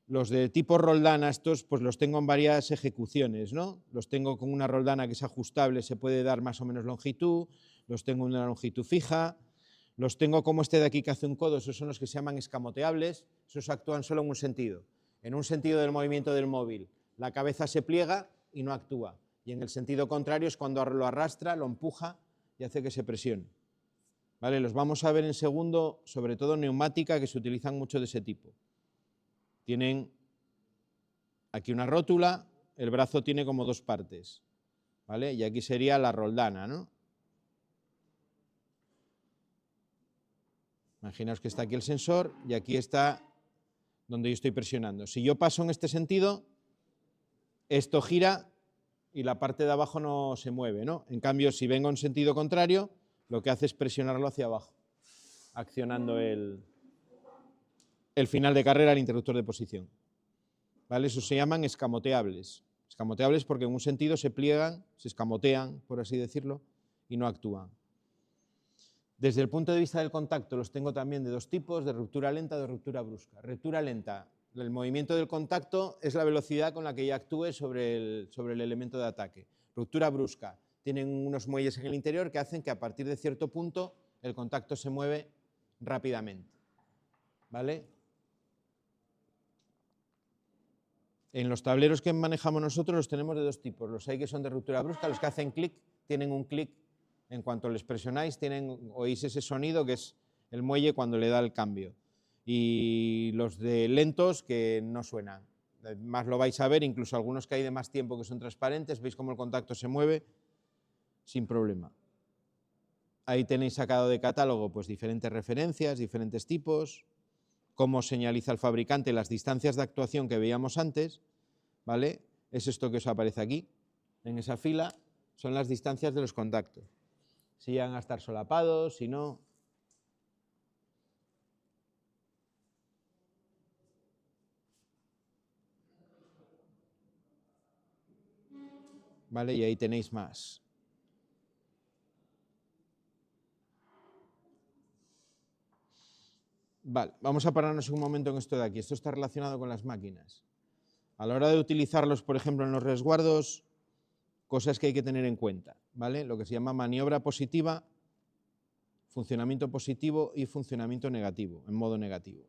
Los de tipo roldana, estos pues los tengo en varias ejecuciones, ¿no? Los tengo con una roldana que es ajustable, se puede dar más o menos longitud, los tengo en una longitud fija, los tengo como este de aquí que hace un codo, esos son los que se llaman escamoteables, esos actúan solo en un sentido del movimiento del móvil. La cabeza se pliega y no actúa, y en el sentido contrario es cuando lo arrastra, lo empuja y hace que se presione. ¿Vale? Los vamos a ver en segundo, sobre todo neumática, que se utilizan mucho de ese tipo. Tienen aquí una rótula, el brazo tiene como dos partes, ¿vale? Y aquí sería la roldana, ¿no? Imaginaos que está aquí el sensor y aquí está donde yo estoy presionando. Si yo paso en este sentido, esto gira y la parte de abajo no se mueve, ¿no? En cambio, si vengo en sentido contrario, lo que hace es presionarlo hacia abajo, accionando el final de carrera, el interruptor de posición. ¿Vale? Eso se llaman escamoteables. Escamoteables porque en un sentido se pliegan, se escamotean, por así decirlo, y no actúan. Desde el punto de vista del contacto los tengo también de dos tipos, de ruptura lenta y de ruptura brusca. Ruptura lenta, el movimiento del contacto es la velocidad con la que ya actúe sobre el elemento de ataque. Ruptura brusca, tienen unos muelles en el interior que hacen que a partir de cierto punto el contacto se mueve rápidamente. ¿Vale? En los tableros que manejamos nosotros los tenemos de dos tipos. Los hay que son de ruptura brusca, los que hacen clic, tienen un clic en cuanto les presionáis, oís ese sonido que es el muelle cuando le da el cambio. Y los de lentos que no suenan. Más lo vais a ver, incluso algunos que hay de más tiempo que son transparentes, veis cómo el contacto se mueve sin problema. Ahí tenéis sacado de catálogo pues diferentes referencias, diferentes tipos, cómo señaliza el fabricante las distancias de actuación que veíamos antes, ¿vale? Es esto que os aparece aquí, en esa fila, son las distancias de los contactos. Si llegan a estar solapados, si no. ¿Vale? Y ahí tenéis más. Vale, vamos a pararnos un momento en esto de aquí. Esto está relacionado con las máquinas. A la hora de utilizarlos, por ejemplo, en los resguardos, cosas que hay que tener en cuenta, ¿vale? Lo que se llama maniobra positiva, funcionamiento positivo y funcionamiento negativo, en modo negativo.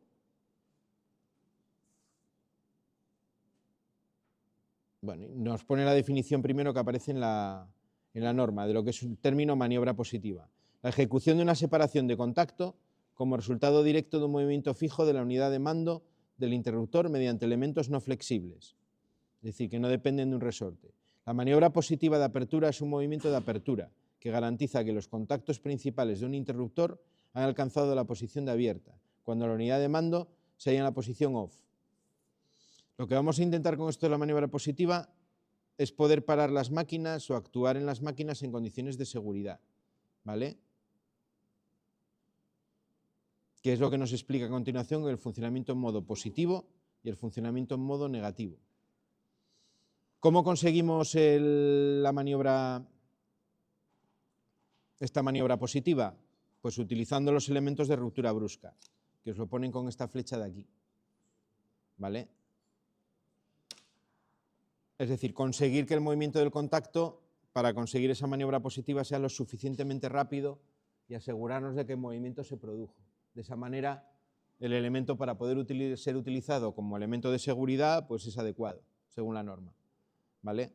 Bueno, nos pone la definición primero que aparece en la norma de lo que es un término maniobra positiva. La ejecución de una separación de contacto como resultado directo de un movimiento fijo de la unidad de mando del interruptor mediante elementos no flexibles, es decir, que no dependen de un resorte. La maniobra positiva de apertura es un movimiento de apertura que garantiza que los contactos principales de un interruptor han alcanzado la posición de abierta, cuando la unidad de mando se halla en la posición off. Lo que vamos a intentar con esto de la maniobra positiva es poder parar las máquinas o actuar en las máquinas en condiciones de seguridad, ¿vale? Que es lo que nos explica a continuación el funcionamiento en modo positivo y el funcionamiento en modo negativo. ¿Cómo conseguimos esta maniobra positiva? Pues utilizando los elementos de ruptura brusca, que os lo ponen con esta flecha de aquí, ¿vale? Es decir, conseguir que el movimiento del contacto, para conseguir esa maniobra positiva, sea lo suficientemente rápido y asegurarnos de que el movimiento se produjo. De esa manera, el elemento para poder ser utilizado como elemento de seguridad, pues es adecuado, según la norma, ¿vale?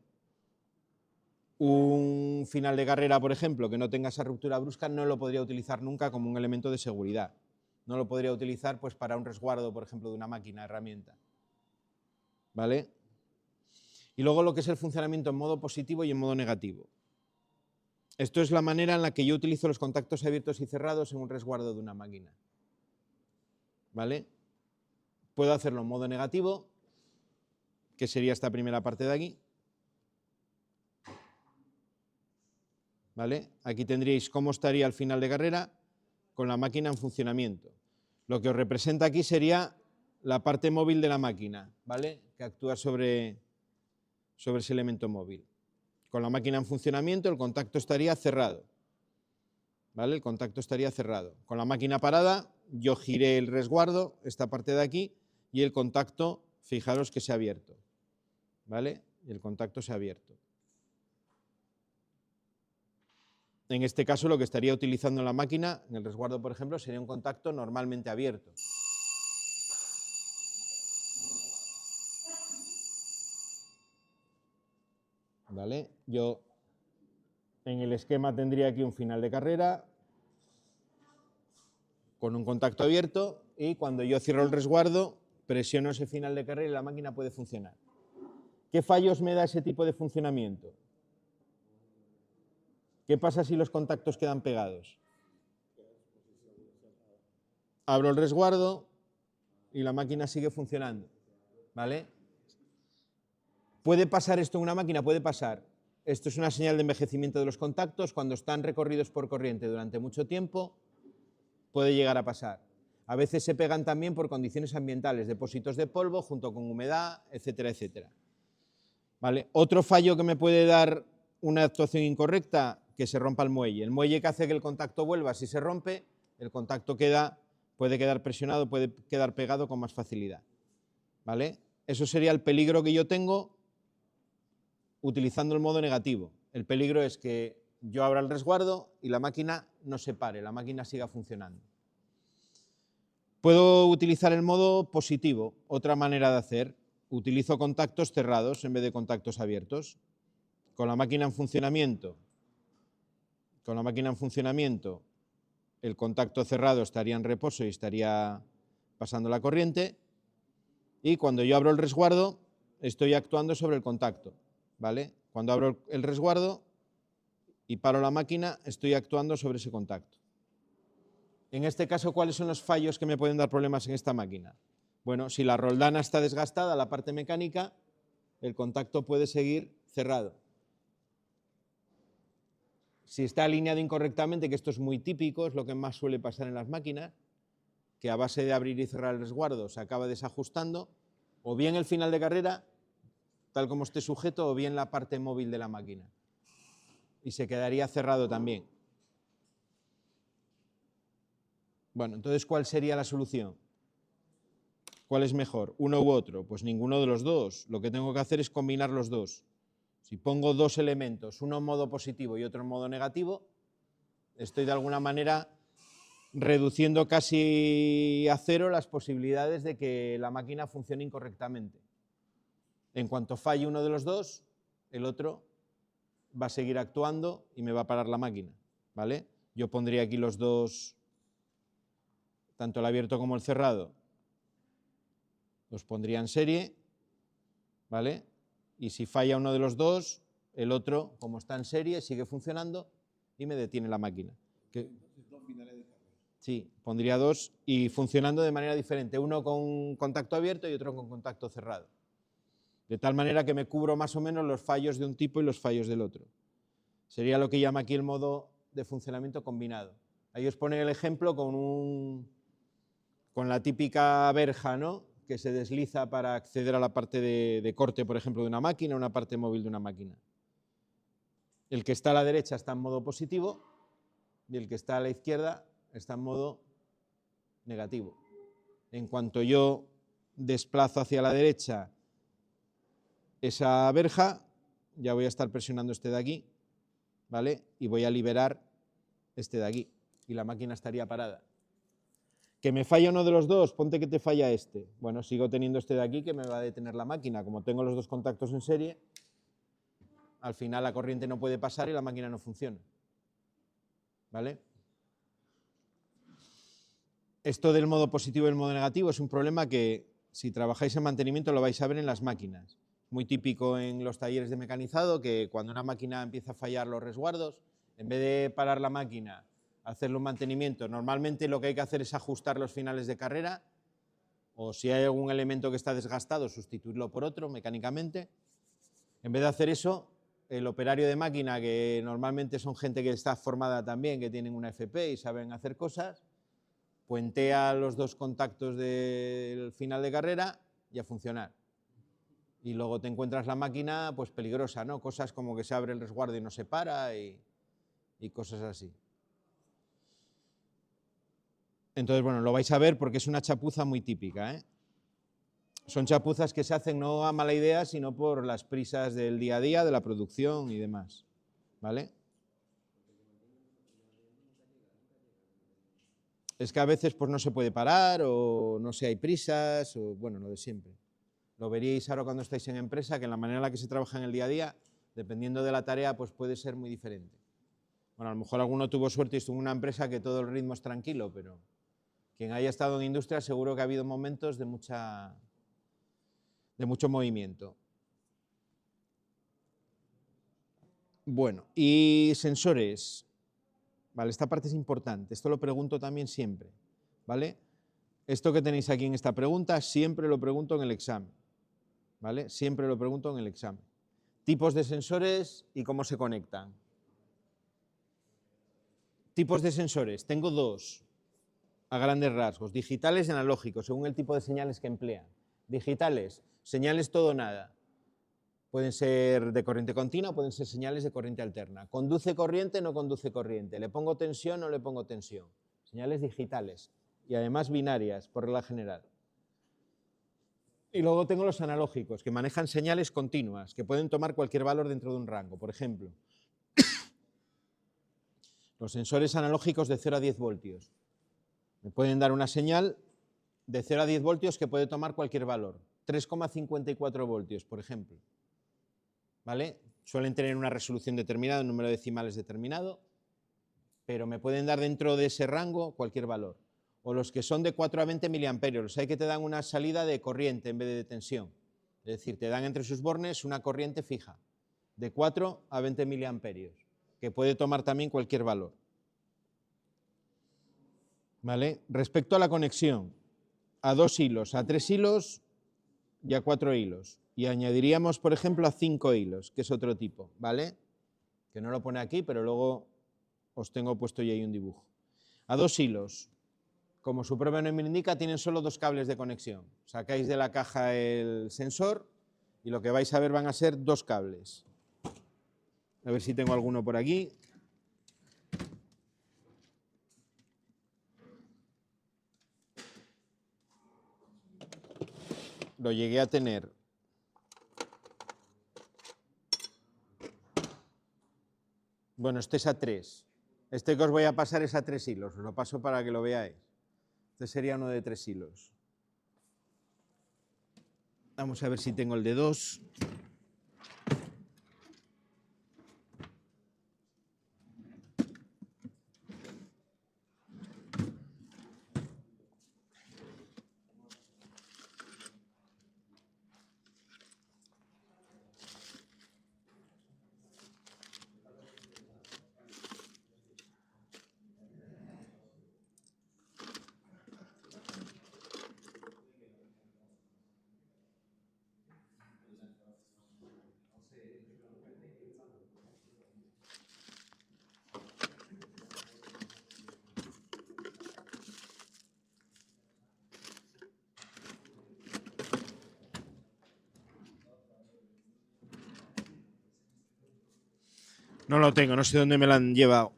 Un final de carrera, por ejemplo, que no tenga esa ruptura brusca, no lo podría utilizar nunca como un elemento de seguridad. No lo podría utilizar pues, para un resguardo, por ejemplo, de una máquina, herramienta, ¿vale? Y luego lo que es el funcionamiento en modo positivo y en modo negativo. Esto es la manera en la que yo utilizo los contactos abiertos y cerrados en un resguardo de una máquina, ¿vale? Puedo hacerlo en modo negativo, que sería esta primera parte de aquí, ¿vale? Aquí tendríais cómo estaría al final de carrera con la máquina en funcionamiento. Lo que os representa aquí sería la parte móvil de la máquina, ¿vale? Que actúa sobre ese elemento móvil. Con la máquina en funcionamiento el contacto estaría cerrado, ¿vale? El contacto estaría cerrado. Con la máquina parada yo giré el resguardo, esta parte de aquí, y el contacto, fijaros que se ha abierto, ¿vale? Y el contacto se ha abierto. En este caso lo que estaría utilizando la máquina, en el resguardo por ejemplo, sería un contacto normalmente abierto. ¿Vale? Yo en el esquema tendría aquí un final de carrera con un contacto abierto y cuando yo cierro el resguardo presiono ese final de carrera y la máquina puede funcionar. ¿Qué fallos me da ese tipo de funcionamiento? ¿Qué pasa si los contactos quedan pegados? Abro el resguardo y la máquina sigue funcionando, ¿vale? ¿Puede pasar esto en una máquina? Puede pasar. Esto es una señal de envejecimiento de los contactos. Cuando están recorridos por corriente durante mucho tiempo, puede llegar a pasar. A veces se pegan también por condiciones ambientales, depósitos de polvo junto con humedad, etcétera, etcétera. ¿Vale? Otro fallo que me puede dar una actuación incorrecta, que se rompa el muelle. El muelle que hace que el contacto vuelva, si se rompe, el contacto puede quedar presionado, puede quedar pegado con más facilidad, ¿vale? Eso sería el peligro que yo tengo utilizando el modo negativo. El peligro es que yo abra el resguardo y la máquina no se pare, la máquina siga funcionando. Puedo utilizar el modo positivo, otra manera de hacer. Utilizo contactos cerrados en vez de contactos abiertos. Con la máquina en funcionamiento, el contacto cerrado estaría en reposo y estaría pasando la corriente. Y cuando yo abro el resguardo, estoy actuando sobre el contacto, ¿vale? Cuando abro el resguardo y paro la máquina, estoy actuando sobre ese contacto. En este caso, ¿cuáles son los fallos que me pueden dar problemas en esta máquina? Bueno, si la roldana está desgastada, la parte mecánica, el contacto puede seguir cerrado. Si está alineado incorrectamente, que esto es muy típico, es lo que más suele pasar en las máquinas, que a base de abrir y cerrar el resguardo se acaba desajustando, o bien el final de carrera, tal como esté sujeto, o bien la parte móvil de la máquina. Y se quedaría cerrado también. Bueno, entonces, ¿cuál sería la solución? ¿Cuál es mejor? ¿Uno u otro? Pues ninguno de los dos. Lo que tengo que hacer es combinar los dos. Si pongo dos elementos, uno en modo positivo y otro en modo negativo, estoy de alguna manera reduciendo casi a cero las posibilidades de que la máquina funcione incorrectamente. En cuanto falle uno de los dos, el otro va a seguir actuando y me va a parar la máquina, ¿vale? Yo pondría aquí los dos, tanto el abierto como el cerrado, los pondría en serie, ¿vale? Y si falla uno de los dos, el otro, como está en serie, sigue funcionando y me detiene la máquina. Dos finales de carrera. Sí, pondría dos y funcionando de manera diferente, uno con contacto abierto y otro con contacto cerrado. De tal manera que me cubro más o menos los fallos de un tipo y los fallos del otro. Sería lo que llama aquí el modo de funcionamiento combinado. Ahí os pone el ejemplo con la típica verja, ¿no?, que se desliza para acceder a la parte de corte, por ejemplo, de una máquina, una parte móvil de una máquina. El que está a la derecha está en modo positivo y el que está a la izquierda está en modo negativo. En cuanto yo desplazo hacia la derecha esa verja, ya voy a estar presionando este de aquí, ¿vale? Y voy a liberar este de aquí y la máquina estaría parada. ¿Que me falla uno de los dos? Ponte que te falla este. Bueno, sigo teniendo este de aquí que me va a detener la máquina. Como tengo los dos contactos en serie, al final la corriente no puede pasar y la máquina no funciona. ¿Vale? Esto del modo positivo y el modo negativo es un problema que, si trabajáis en mantenimiento, lo vais a ver en las máquinas. Muy típico en los talleres de mecanizado que cuando una máquina empieza a fallar los resguardos, en vez de parar la máquina, hacerle un mantenimiento, normalmente lo que hay que hacer es ajustar los finales de carrera, o si hay algún elemento que está desgastado, sustituirlo por otro mecánicamente. En vez de hacer eso, el operario de máquina, que normalmente son gente que está formada también, que tienen una FP y saben hacer cosas, puentea los dos contactos del final de carrera y a funcionar. Y luego te encuentras la máquina pues peligrosa, ¿no? Cosas como que se abre el resguardo y no se para y cosas así. Entonces, bueno, lo vais a ver porque es una chapuza muy típica, ¿eh? Son chapuzas que se hacen no a mala idea, sino por las prisas del día a día, de la producción y demás, ¿vale? Es que a veces pues no se puede parar o no sé, hay prisas o bueno, lo de siempre. Lo veríais ahora cuando estáis en empresa, que en la manera en la que se trabaja en el día a día, dependiendo de la tarea, pues puede ser muy diferente. Bueno, a lo mejor alguno tuvo suerte y estuvo en una empresa que todo el ritmo es tranquilo, pero quien haya estado en industria seguro que ha habido momentos de mucho movimiento. Bueno, y sensores. Vale, esta parte es importante, esto lo pregunto también siempre, ¿vale? Esto que tenéis aquí en esta pregunta siempre lo pregunto en el examen, ¿vale? Siempre lo pregunto en el examen. Tipos de sensores y cómo se conectan. Tipos de sensores, tengo dos, a grandes rasgos, digitales y analógicos, según el tipo de señales que emplean. Digitales, señales todo o nada. Pueden ser de corriente continua, pueden ser señales de corriente alterna. Conduce corriente, no conduce corriente. Le pongo tensión, no le pongo tensión. Señales digitales y además binarias, por regla general. Y luego tengo los analógicos, que manejan señales continuas, que pueden tomar cualquier valor dentro de un rango. Por ejemplo, los sensores analógicos de 0 a 10 voltios. Me pueden dar una señal de 0 a 10 voltios que puede tomar cualquier valor. 3,54 voltios, por ejemplo. ¿Vale? Suelen tener una resolución determinada, un número de decimales determinado, pero me pueden dar dentro de ese rango cualquier valor. O los que son de 4 a 20 miliamperios, hay que te dan una salida de corriente en vez de tensión. Es decir, te dan entre sus bornes una corriente fija, de 4 a 20 miliamperios, que puede tomar también cualquier valor. ¿Vale? Respecto a la conexión, a 2 hilos, a 3 hilos y a 4 hilos. Y añadiríamos, por ejemplo, a 5 hilos, que es otro tipo, ¿vale? Que no lo pone aquí, pero luego os tengo puesto ya ahí un dibujo. A 2 hilos, como su propio nombre indica, tienen solo 2 cables de conexión. Sacáis de la caja el sensor y lo que vais a ver van a ser 2 cables. A ver si tengo alguno por aquí. Lo llegué a tener. Bueno, este es a 3. Este que os voy a pasar es a 3 hilos, os lo paso para que lo veáis. Este sería uno de 3 hilos. Vamos a ver si tengo el de 2. No lo tengo, no sé dónde me lo han llevado.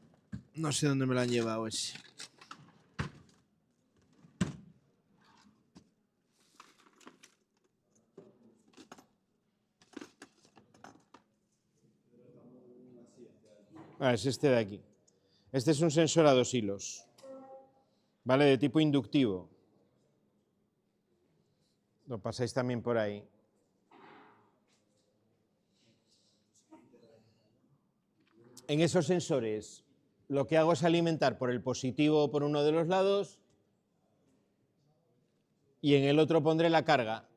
No sé dónde me lo han llevado ese. Es este de aquí. Este es un sensor a 2 hilos, ¿vale? De tipo inductivo. Lo pasáis también por ahí. En esos sensores lo que hago es alimentar por el positivo por uno de los lados y en el otro pondré la carga.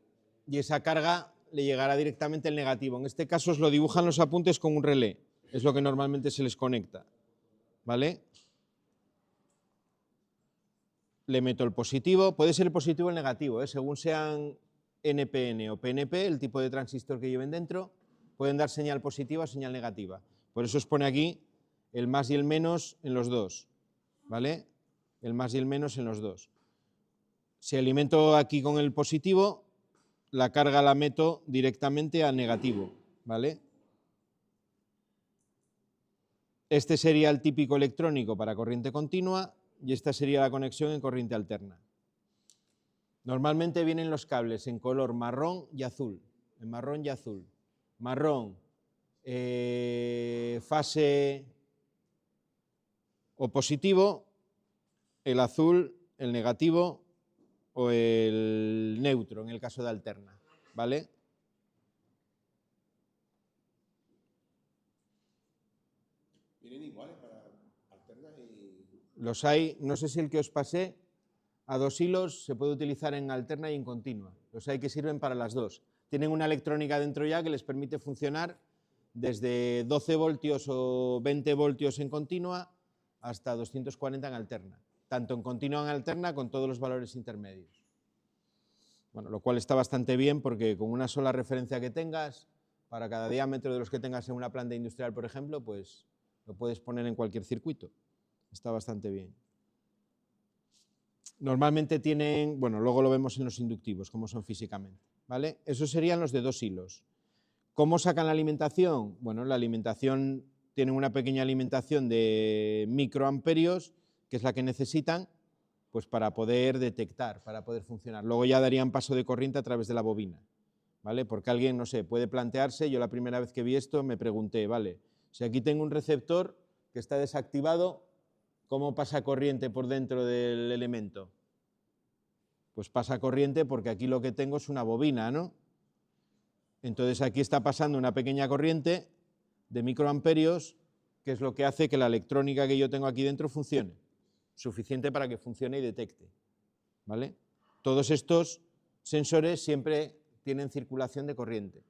Y esa carga le llegará directamente el negativo. En este caso os lo dibujan los apuntes con un relé. Es lo que normalmente se les conecta. ¿Vale? Le meto el positivo. Puede ser el positivo o el negativo, según sean NPN o PNP, el tipo de transistor que lleven dentro, pueden dar señal positiva o señal negativa. Por eso os pone aquí el más y el menos en los dos. ¿Vale? El más y el menos en los dos. Si alimento aquí con el positivo, la carga la meto directamente al negativo, ¿vale? Este sería el típico electrónico para corriente continua y esta sería la conexión en corriente alterna. Normalmente vienen los cables en color marrón y azul, en marrón y azul. Marrón, fase o positivo, el azul, el negativo o el neutro en el caso de alterna, ¿vale? Vienen iguales para alternas y... Los hay, no sé si el que os pasé, a 2 hilos se puede utilizar en alterna y en continua. Los hay que sirven para las dos. Tienen una electrónica dentro ya que les permite funcionar desde 12 voltios o 20 voltios en continua hasta 240 en alterna. Tanto en continua como en alterna con todos los valores intermedios. Bueno, lo cual está bastante bien porque con una sola referencia que tengas, para cada diámetro de los que tengas en una planta industrial, por ejemplo, pues lo puedes poner en cualquier circuito. Está bastante bien. Normalmente tienen, bueno, luego lo vemos en los inductivos, cómo son físicamente, ¿vale? Esos serían los de 2 hilos. ¿Cómo sacan la alimentación? Bueno, la alimentación tiene una pequeña alimentación de microamperios, que es la que necesitan, pues para poder detectar, para poder funcionar. Luego ya darían paso de corriente a través de la bobina, ¿vale? Porque alguien, no sé, puede plantearse, yo la primera vez que vi esto me pregunté, vale, si aquí tengo un receptor que está desactivado, ¿cómo pasa corriente por dentro del elemento? Pues pasa corriente porque aquí lo que tengo es una bobina, ¿no? Entonces aquí está pasando una pequeña corriente de microamperios, que es lo que hace que la electrónica que yo tengo aquí dentro funcione, suficiente para que funcione y detecte, ¿vale? Todos estos sensores siempre tienen circulación de corriente.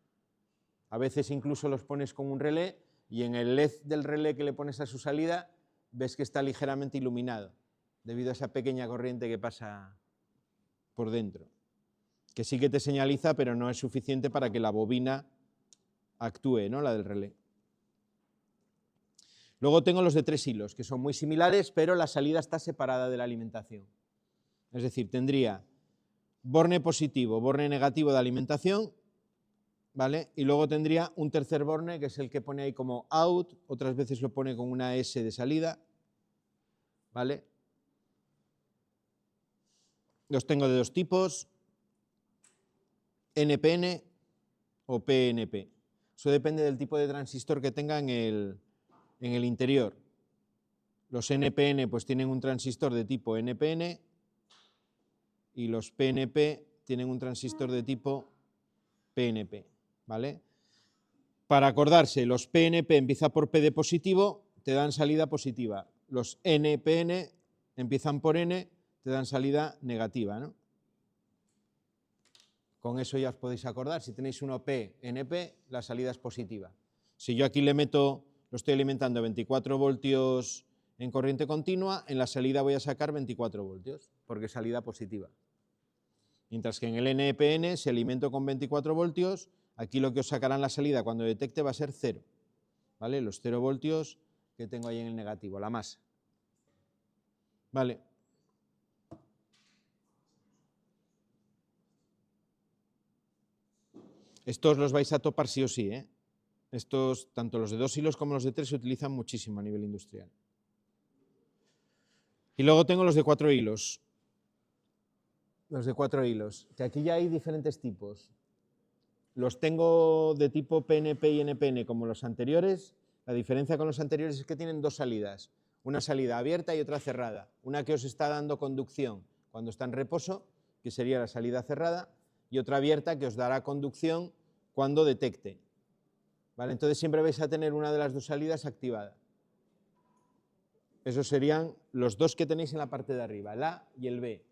A veces incluso los pones con un relé y en el LED del relé que le pones a su salida ves que está ligeramente iluminado debido a esa pequeña corriente que pasa por dentro, que sí que te señaliza, pero no es suficiente para que la bobina actúe, ¿no? La del relé. Luego tengo los de 3 hilos, que son muy similares, pero la salida está separada de la alimentación. Es decir, tendría borne positivo, borne negativo de alimentación, ¿vale? Y luego tendría un tercer borne, que es el que pone ahí como out, otras veces lo pone con una S de salida, ¿vale? Los tengo de 2 tipos, NPN o PNP. Eso depende del tipo de transistor que tenga en en el interior. Los NPN pues tienen un transistor de tipo NPN y los PNP tienen un transistor de tipo PNP, ¿vale? Para acordarse, los PNP empiezan por P de positivo, te dan salida positiva. Los NPN empiezan por N, te dan salida negativa, ¿no? Con eso ya os podéis acordar, si tenéis uno PNP, la salida es positiva. Si yo aquí le meto, lo estoy alimentando a 24 voltios en corriente continua, en la salida voy a sacar 24 voltios, porque es salida positiva. Mientras que en el NPN, si alimento con 24 voltios, aquí lo que os sacará en la salida cuando detecte va a ser 0, ¿vale? Los 0 voltios que tengo ahí en el negativo, la masa. Vale. Estos los vais a topar sí o sí, ¿eh? Estos, tanto los de 2 hilos como los de 3, se utilizan muchísimo a nivel industrial. Y luego tengo los de 4 hilos. Los de 4 hilos, que aquí ya hay diferentes tipos. Los tengo de tipo PNP y NPN como los anteriores. La diferencia con los anteriores es que tienen dos salidas. Una salida abierta y otra cerrada. Una que os está dando conducción cuando está en reposo, que sería la salida cerrada, y otra abierta que os dará conducción cuando detecte. ¿Vale? Entonces siempre vais a tener una de las dos salidas activada. Esos serían los dos que tenéis en la parte de arriba, el A y el B.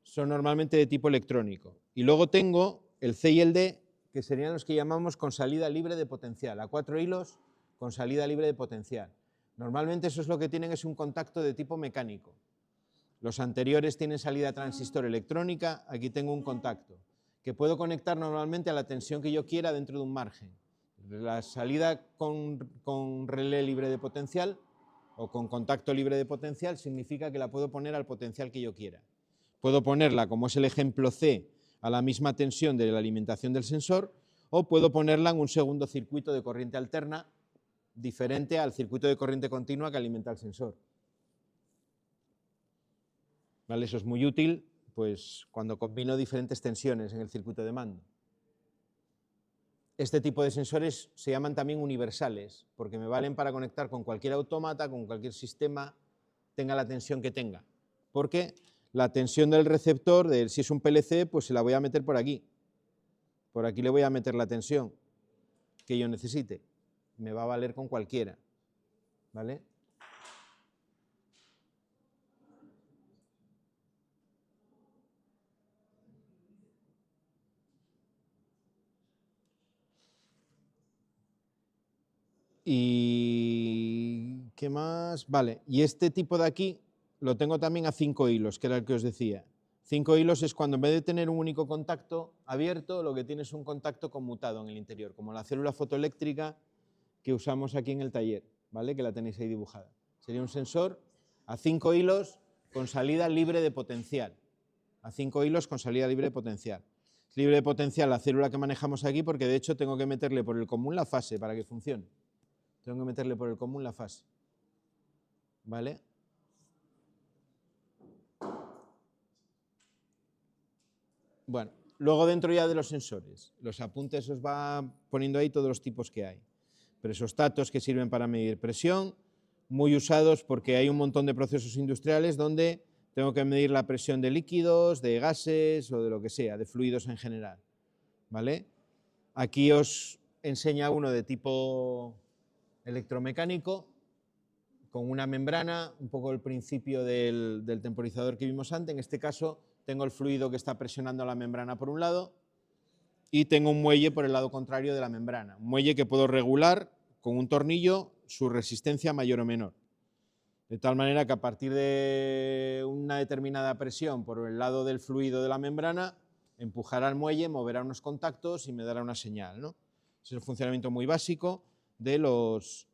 Son normalmente de tipo electrónico. Y luego tengo el C y el D, que serían los que llamamos con salida libre de potencial, a 4 hilos con salida libre de potencial. Normalmente eso es lo que tienen, es un contacto de tipo mecánico. Los anteriores tienen salida transistor electrónica, aquí tengo un contacto, que puedo conectar normalmente a la tensión que yo quiera dentro de un margen. La salida con relé libre de potencial o con contacto libre de potencial significa que la puedo poner al potencial que yo quiera. Puedo ponerla, como es el ejemplo C, a la misma tensión de la alimentación del sensor, o puedo ponerla en un segundo circuito de corriente alterna diferente al circuito de corriente continua que alimenta el sensor. ¿Vale? Eso es muy útil pues, cuando combino diferentes tensiones en el circuito de mando. Este tipo de sensores se llaman también universales, porque me valen para conectar con cualquier autómata, con cualquier sistema, tenga la tensión que tenga. Porque la tensión del receptor, si es un PLC, pues se la voy a meter por aquí. Por aquí le voy a meter la tensión que yo necesite. Me va a valer con cualquiera. ¿Vale? ¿Y qué más? Vale, y este tipo de aquí lo tengo también a 5 hilos, que era el que os decía. 5 hilos es cuando en vez de tener un único contacto abierto, lo que tiene es un contacto conmutado en el interior, como la célula fotoeléctrica que usamos aquí en el taller, ¿vale? Que la tenéis ahí dibujada. Sería un sensor a 5 hilos con salida libre de potencial. A 5 hilos con salida libre de potencial. Libre de potencial la célula que manejamos aquí, porque de hecho tengo que meterle por el común la fase para que funcione. Tengo que meterle por el común la fase. ¿Vale? Bueno, luego dentro ya de los sensores, los apuntes os va poniendo ahí todos los tipos que hay. Presostatos que sirven para medir presión, muy usados porque hay un montón de procesos industriales donde tengo que medir la presión de líquidos, de gases o de lo que sea, de fluidos en general. ¿Vale? Aquí os enseña uno de tipo electromecánico, con una membrana, un poco el principio del temporizador que vimos antes. En este caso tengo el fluido que está presionando la membrana por un lado y tengo un muelle por el lado contrario de la membrana. Un muelle que puedo regular con un tornillo su resistencia mayor o menor. De tal manera que a partir de una determinada presión por el lado del fluido de la membrana, empujará el muelle, moverá unos contactos y me dará una señal, ¿no? Es el funcionamiento muy básico de los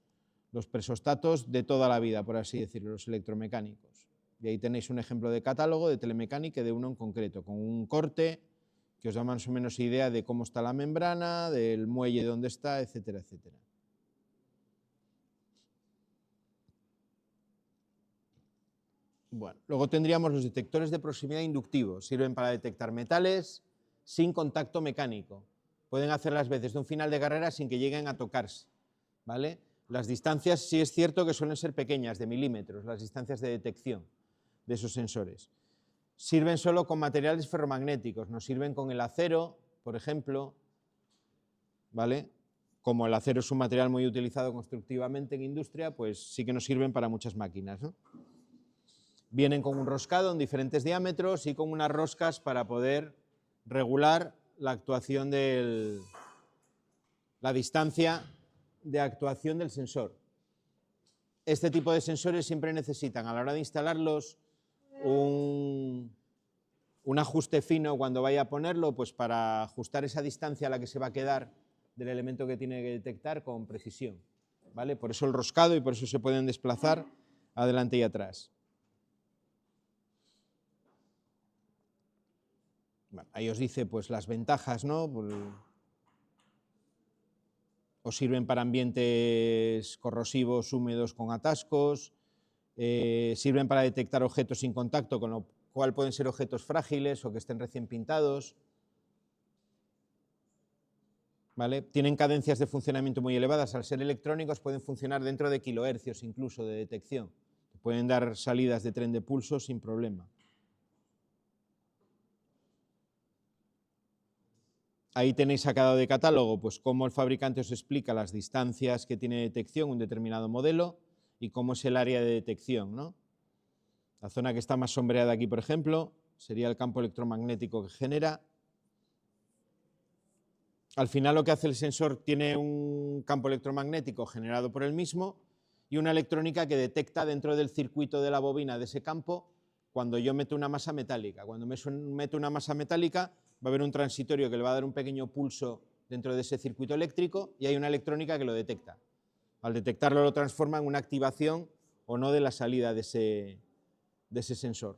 presostatos de toda la vida, por así decirlo, los electromecánicos. Y ahí tenéis un ejemplo de catálogo de telemecánica de uno en concreto, con un corte que os da más o menos idea de cómo está la membrana, del muelle dónde está, etcétera, etcétera. Bueno, luego tendríamos los detectores de proximidad inductivos. Sirven para detectar metales sin contacto mecánico. Pueden hacer las veces de un final de carrera sin que lleguen a tocarse, ¿vale? Las distancias sí es cierto que suelen ser pequeñas, de milímetros, las distancias de detección de esos sensores. Sirven solo con materiales ferromagnéticos, no sirven con el acero, por ejemplo, ¿vale? Como el acero es un material muy utilizado constructivamente en industria, pues sí que nos sirven para muchas máquinas, ¿no? Vienen con un roscado en diferentes diámetros y con unas roscas para poder regular la actuación la distancia de actuación del sensor. Este tipo de sensores siempre necesitan, a la hora de instalarlos, un ajuste fino cuando vaya a ponerlo, pues para ajustar esa distancia a la que se va a quedar del elemento que tiene que detectar con precisión, ¿vale? Por eso el roscado y por eso se pueden desplazar adelante y atrás. Bueno, ahí os dice pues las ventajas, ¿no? Pues, os sirven para ambientes corrosivos, húmedos con atascos, sirven para detectar objetos sin contacto, con lo cual pueden ser objetos frágiles o que estén recién pintados, ¿vale? Tienen cadencias de funcionamiento muy elevadas, al ser electrónicos pueden funcionar dentro de kilohercios incluso de detección, pueden dar salidas de tren de pulso sin problema. Ahí tenéis sacado de catálogo pues cómo el fabricante os explica las distancias que tiene detección un determinado modelo y cómo es el área de detección, ¿no? La zona que está más sombreada aquí, por ejemplo, sería el campo electromagnético que genera. Al final lo que hace el sensor tiene un campo electromagnético generado por él mismo y una electrónica que detecta dentro del circuito de la bobina de ese campo cuando yo meto una masa metálica. Cuando meto una masa metálica va a haber un transitorio que le va a dar un pequeño pulso dentro de ese circuito eléctrico y hay una electrónica que lo detecta. Al detectarlo lo transforma en una activación o no de la salida de ese sensor.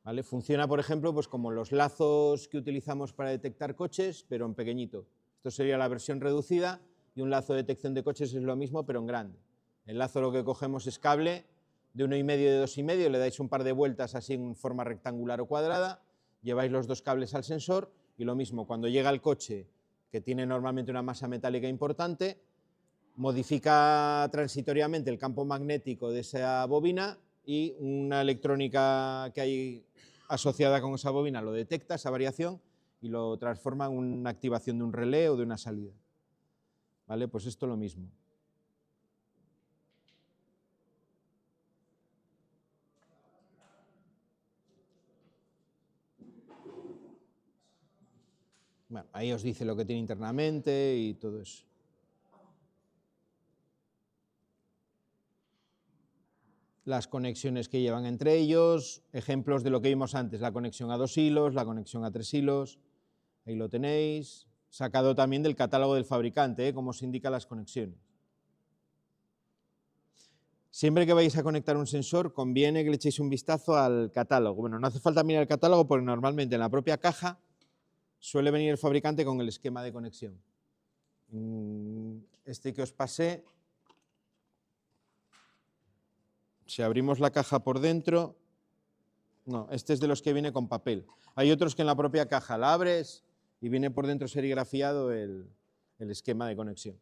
¿Vale? Funciona, por ejemplo, pues como los lazos que utilizamos para detectar coches, pero en pequeñito. Esto sería la versión reducida y un lazo de detección de coches es lo mismo, pero en grande. El lazo lo que cogemos es cable de 1,5 y de 2,5, le dais un par de vueltas así en forma rectangular o cuadrada, lleváis los dos cables al sensor y lo mismo, cuando llega el coche, que tiene normalmente una masa metálica importante, modifica transitoriamente el campo magnético de esa bobina y una electrónica que hay asociada con esa bobina lo detecta, esa variación, y lo transforma en una activación de un relé o de una salida. ¿Vale? Pues esto es lo mismo. Bueno, ahí os dice lo que tiene internamente y todo eso. Las conexiones que llevan entre ellos, ejemplos de lo que vimos antes, la conexión a 2 hilos, la conexión a 3 hilos, ahí lo tenéis, sacado también del catálogo del fabricante, cómo se indican las conexiones. Siempre que vais a conectar un sensor, conviene que le echéis un vistazo al catálogo. Bueno, no hace falta mirar el catálogo porque normalmente en la propia caja suele venir el fabricante con el esquema de conexión. Este que os pasé, si abrimos la caja por dentro, no, este es de los que viene con papel. Hay otros que en la propia caja la abres y viene por dentro serigrafiado el esquema de conexión.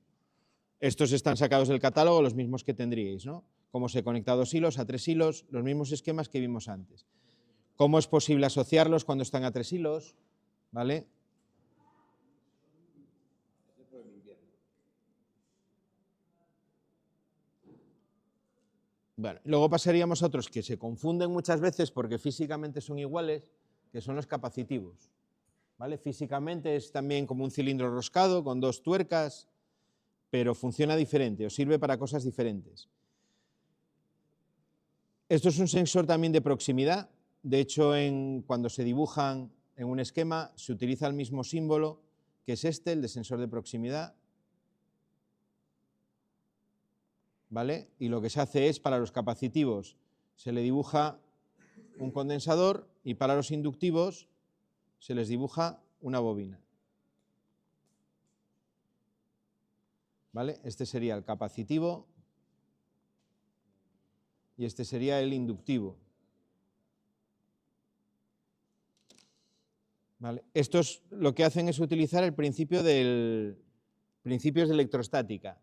Estos están sacados del catálogo, los mismos que tendríais, ¿no? Cómo se conecta a 2 hilos, a 3 hilos, los mismos esquemas que vimos antes. ¿Cómo es posible asociarlos cuando están a 3 hilos? ¿Vale? Bueno, luego pasaríamos a otros que se confunden muchas veces porque físicamente son iguales, que son los capacitivos. ¿Vale? Físicamente es también como un cilindro roscado con 2 tuercas, pero funciona diferente, o sirve para cosas diferentes. Esto es un sensor también de proximidad. De hecho, cuando se dibujan en un esquema, se utiliza el mismo símbolo, que es este, el de sensor de proximidad. ¿Vale? Y lo que se hace es, para los capacitivos, se le dibuja un condensador y para los inductivos se les dibuja una bobina. ¿Vale? Este sería el capacitivo y este sería el inductivo. ¿Vale? Estos lo que hacen es utilizar el principios de electrostática.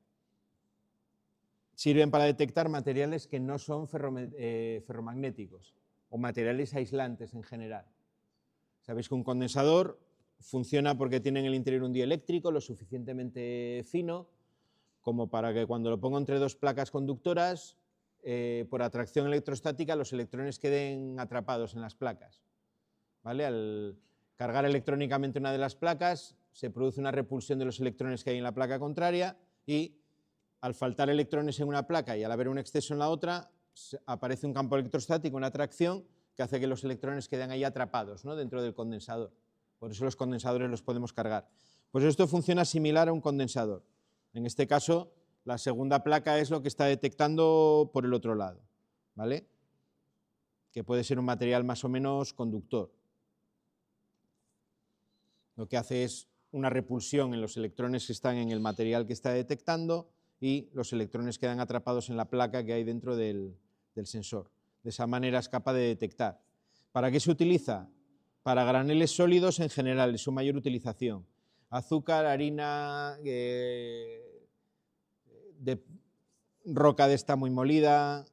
sirven para detectar materiales que no son ferromagnéticos o materiales aislantes en general. Sabéis que un condensador funciona porque tiene en el interior un dieléctrico lo suficientemente fino como para que cuando lo pongo entre dos placas conductoras, por atracción electrostática, los electrones queden atrapados en las placas. ¿Vale? Al cargar electrónicamente una de las placas, se produce una repulsión de los electrones que hay en la placa contraria y al faltar electrones en una placa y al haber un exceso en la otra, aparece un campo electrostático, una atracción, que hace que los electrones queden ahí atrapados, ¿no?, dentro del condensador. Por eso los condensadores los podemos cargar. Pues esto funciona similar a un condensador. En este caso, la segunda placa es lo que está detectando por el otro lado, ¿vale? Que puede ser un material más o menos conductor. Lo que hace es una repulsión en los electrones que están en el material que está detectando y los electrones quedan atrapados en la placa que hay dentro del sensor. De esa manera es capaz de detectar. ¿Para qué se utiliza? Para graneles sólidos en general, es su mayor utilización. Azúcar, harina, de roca de esta muy molida,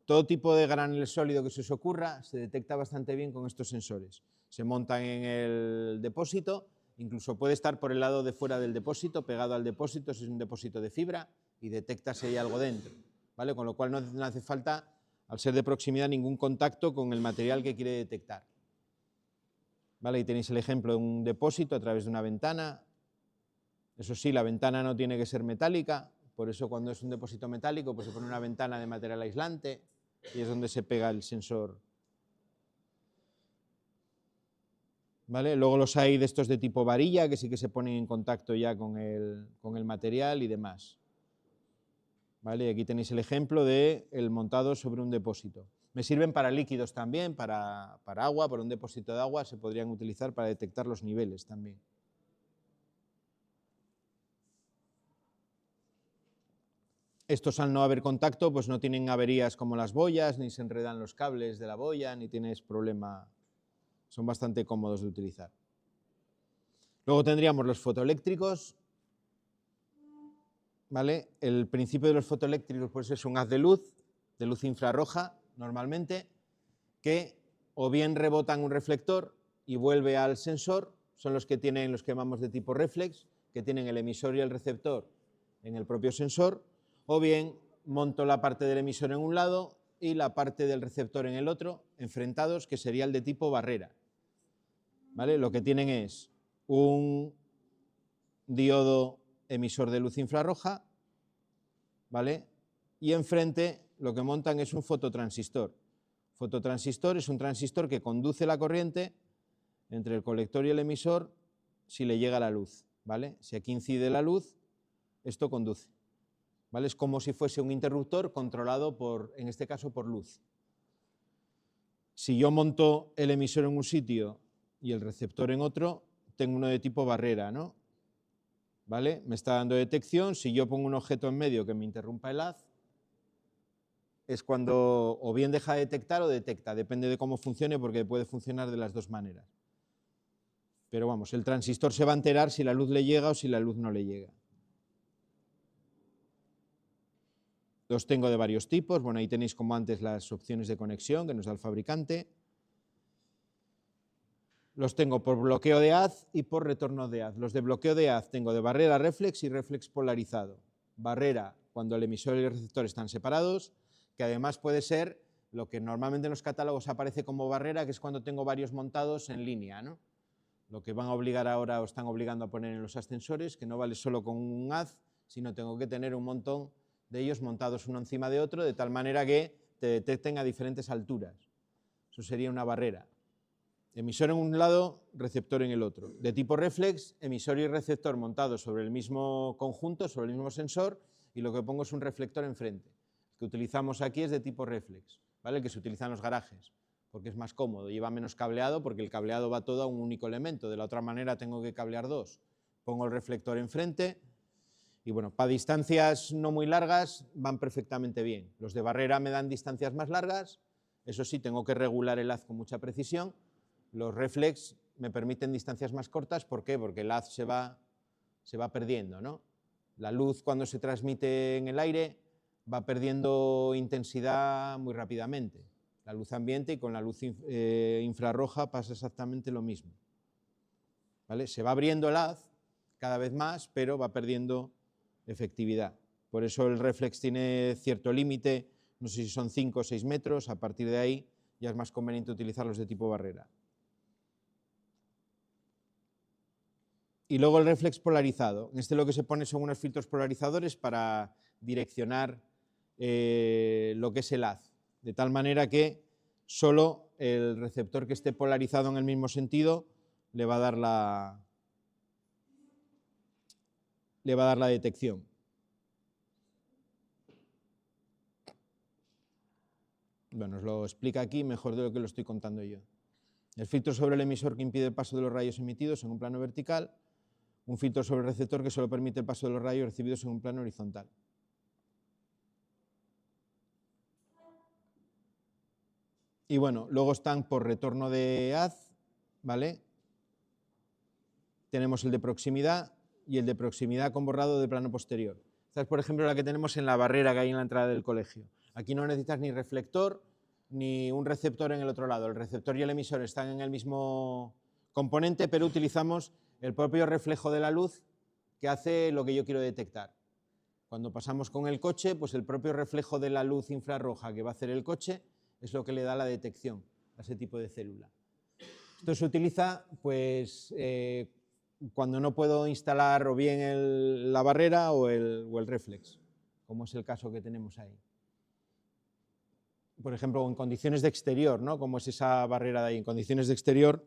todo tipo de granel sólido que se os ocurra, se detecta bastante bien con estos sensores. Se montan en el depósito, incluso puede estar por el lado de fuera del depósito, pegado al depósito, si es un depósito de fibra, y detecta si hay algo dentro, ¿vale? Con lo cual no hace falta, al ser de proximidad, ningún contacto con el material que quiere detectar. ¿Vale? Ahí tenéis el ejemplo de un depósito a través de una ventana. Eso sí, la ventana no tiene que ser metálica, por eso cuando es un depósito metálico pues se pone una ventana de material aislante y es donde se pega el sensor. ¿Vale? Luego los hay de estos de tipo varilla, que sí que se ponen en contacto ya con el material y demás. ¿Vale? Y aquí tenéis el ejemplo del montado sobre un depósito. Me sirven para líquidos también, para agua, por un depósito de agua se podrían utilizar para detectar los niveles también. Estos, al no haber contacto, pues no tienen averías como las boyas, ni se enredan los cables de la boya, ni tienes problema. Son bastante cómodos de utilizar. Luego tendríamos los fotoeléctricos. ¿Vale? El principio de los fotoeléctricos pues es un haz de luz infrarroja, normalmente, que o bien rebota en un reflector y vuelve al sensor, son los que llamamos de tipo reflex, que tienen el emisor y el receptor en el propio sensor, o bien monto la parte del emisor en un lado y la parte del receptor en el otro, enfrentados, que sería el de tipo barrera. ¿Vale? Lo que tienen es un diodo emisor de luz infrarroja, ¿vale? Y enfrente lo que montan es un fototransistor. Fototransistor es un transistor que conduce la corriente entre el colector y el emisor si le llega la luz, ¿vale? Si aquí incide la luz, esto conduce, ¿vale? Es como si fuese un interruptor controlado en este caso, por luz. Si yo monto el emisor en un sitio y el receptor en otro, tengo uno de tipo barrera, ¿no? ¿Vale? Me está dando detección. Si yo pongo un objeto en medio que me interrumpa el haz, es cuando o bien deja de detectar o detecta, depende de cómo funcione, porque puede funcionar de las dos maneras. Pero vamos, el transistor se va a enterar si la luz le llega o si la luz no le llega. Los tengo de varios tipos. Bueno, ahí tenéis como antes las opciones de conexión que nos da el fabricante. Los tengo por bloqueo de haz y por retorno de haz. Los de bloqueo de haz tengo de barrera reflex y reflex polarizado. Barrera cuando el emisor y el receptor están separados, que además puede ser lo que normalmente en los catálogos aparece como barrera, que es cuando tengo varios montados en línea, ¿no? Lo que van a obligar ahora o están obligando a poner en los ascensores, que no vale solo con un haz, sino tengo que tener un montón de ellos montados uno encima de otro, de tal manera que te detecten a diferentes alturas. Eso sería una barrera. Emisor en un lado, receptor en el otro. De tipo reflex, emisor y receptor montados sobre el mismo conjunto, sobre el mismo sensor, y lo que pongo es un reflector enfrente. El que utilizamos aquí es de tipo reflex, ¿vale? El que se utiliza en los garajes, porque es más cómodo, lleva menos cableado, porque el cableado va todo a un único elemento. De la otra manera tengo que cablear dos. Pongo el reflector enfrente y bueno, para distancias no muy largas van perfectamente bien. Los de barrera me dan distancias más largas, eso sí, tengo que regular el haz con mucha precisión. Los reflex me permiten distancias más cortas. ¿Por qué? Porque el haz se va perdiendo, ¿no? La luz, cuando se transmite en el aire, va perdiendo intensidad muy rápidamente. La luz ambiente, y con la luz infrarroja pasa exactamente lo mismo. ¿Vale? Se va abriendo el haz cada vez más, pero va perdiendo efectividad. Por eso el reflex tiene cierto límite, no sé si son 5 o 6 metros, a partir de ahí ya es más conveniente utilizarlos de tipo barrera. Y luego el reflex polarizado. En este lo que se pone son unos filtros polarizadores para direccionar lo que es el haz, de tal manera que solo el receptor que esté polarizado en el mismo sentido le va a dar la detección. Bueno, os lo explica aquí mejor de lo que lo estoy contando yo. El filtro sobre el emisor que impide el paso de los rayos emitidos en un plano vertical, un filtro sobre el receptor que solo permite el paso de los rayos recibidos en un plano horizontal. Y bueno, luego están por retorno de haz, ¿vale? Tenemos el de proximidad y el de proximidad con borrado de plano posterior. Esta es, por ejemplo, la que tenemos en la barrera que hay en la entrada del colegio. Aquí no necesitas ni reflector ni un receptor en el otro lado. El receptor y el emisor están en el mismo componente, pero utilizamos el propio reflejo de la luz que hace lo que yo quiero detectar. Cuando pasamos con el coche, pues el propio reflejo de la luz infrarroja que va a hacer el coche es lo que le da la detección a ese tipo de célula. Esto se utiliza pues, cuando no puedo instalar o bien la barrera o el reflex, como es el caso que tenemos ahí. Por ejemplo, en condiciones de exterior, ¿no? Como es esa barrera de ahí. En condiciones de exterior,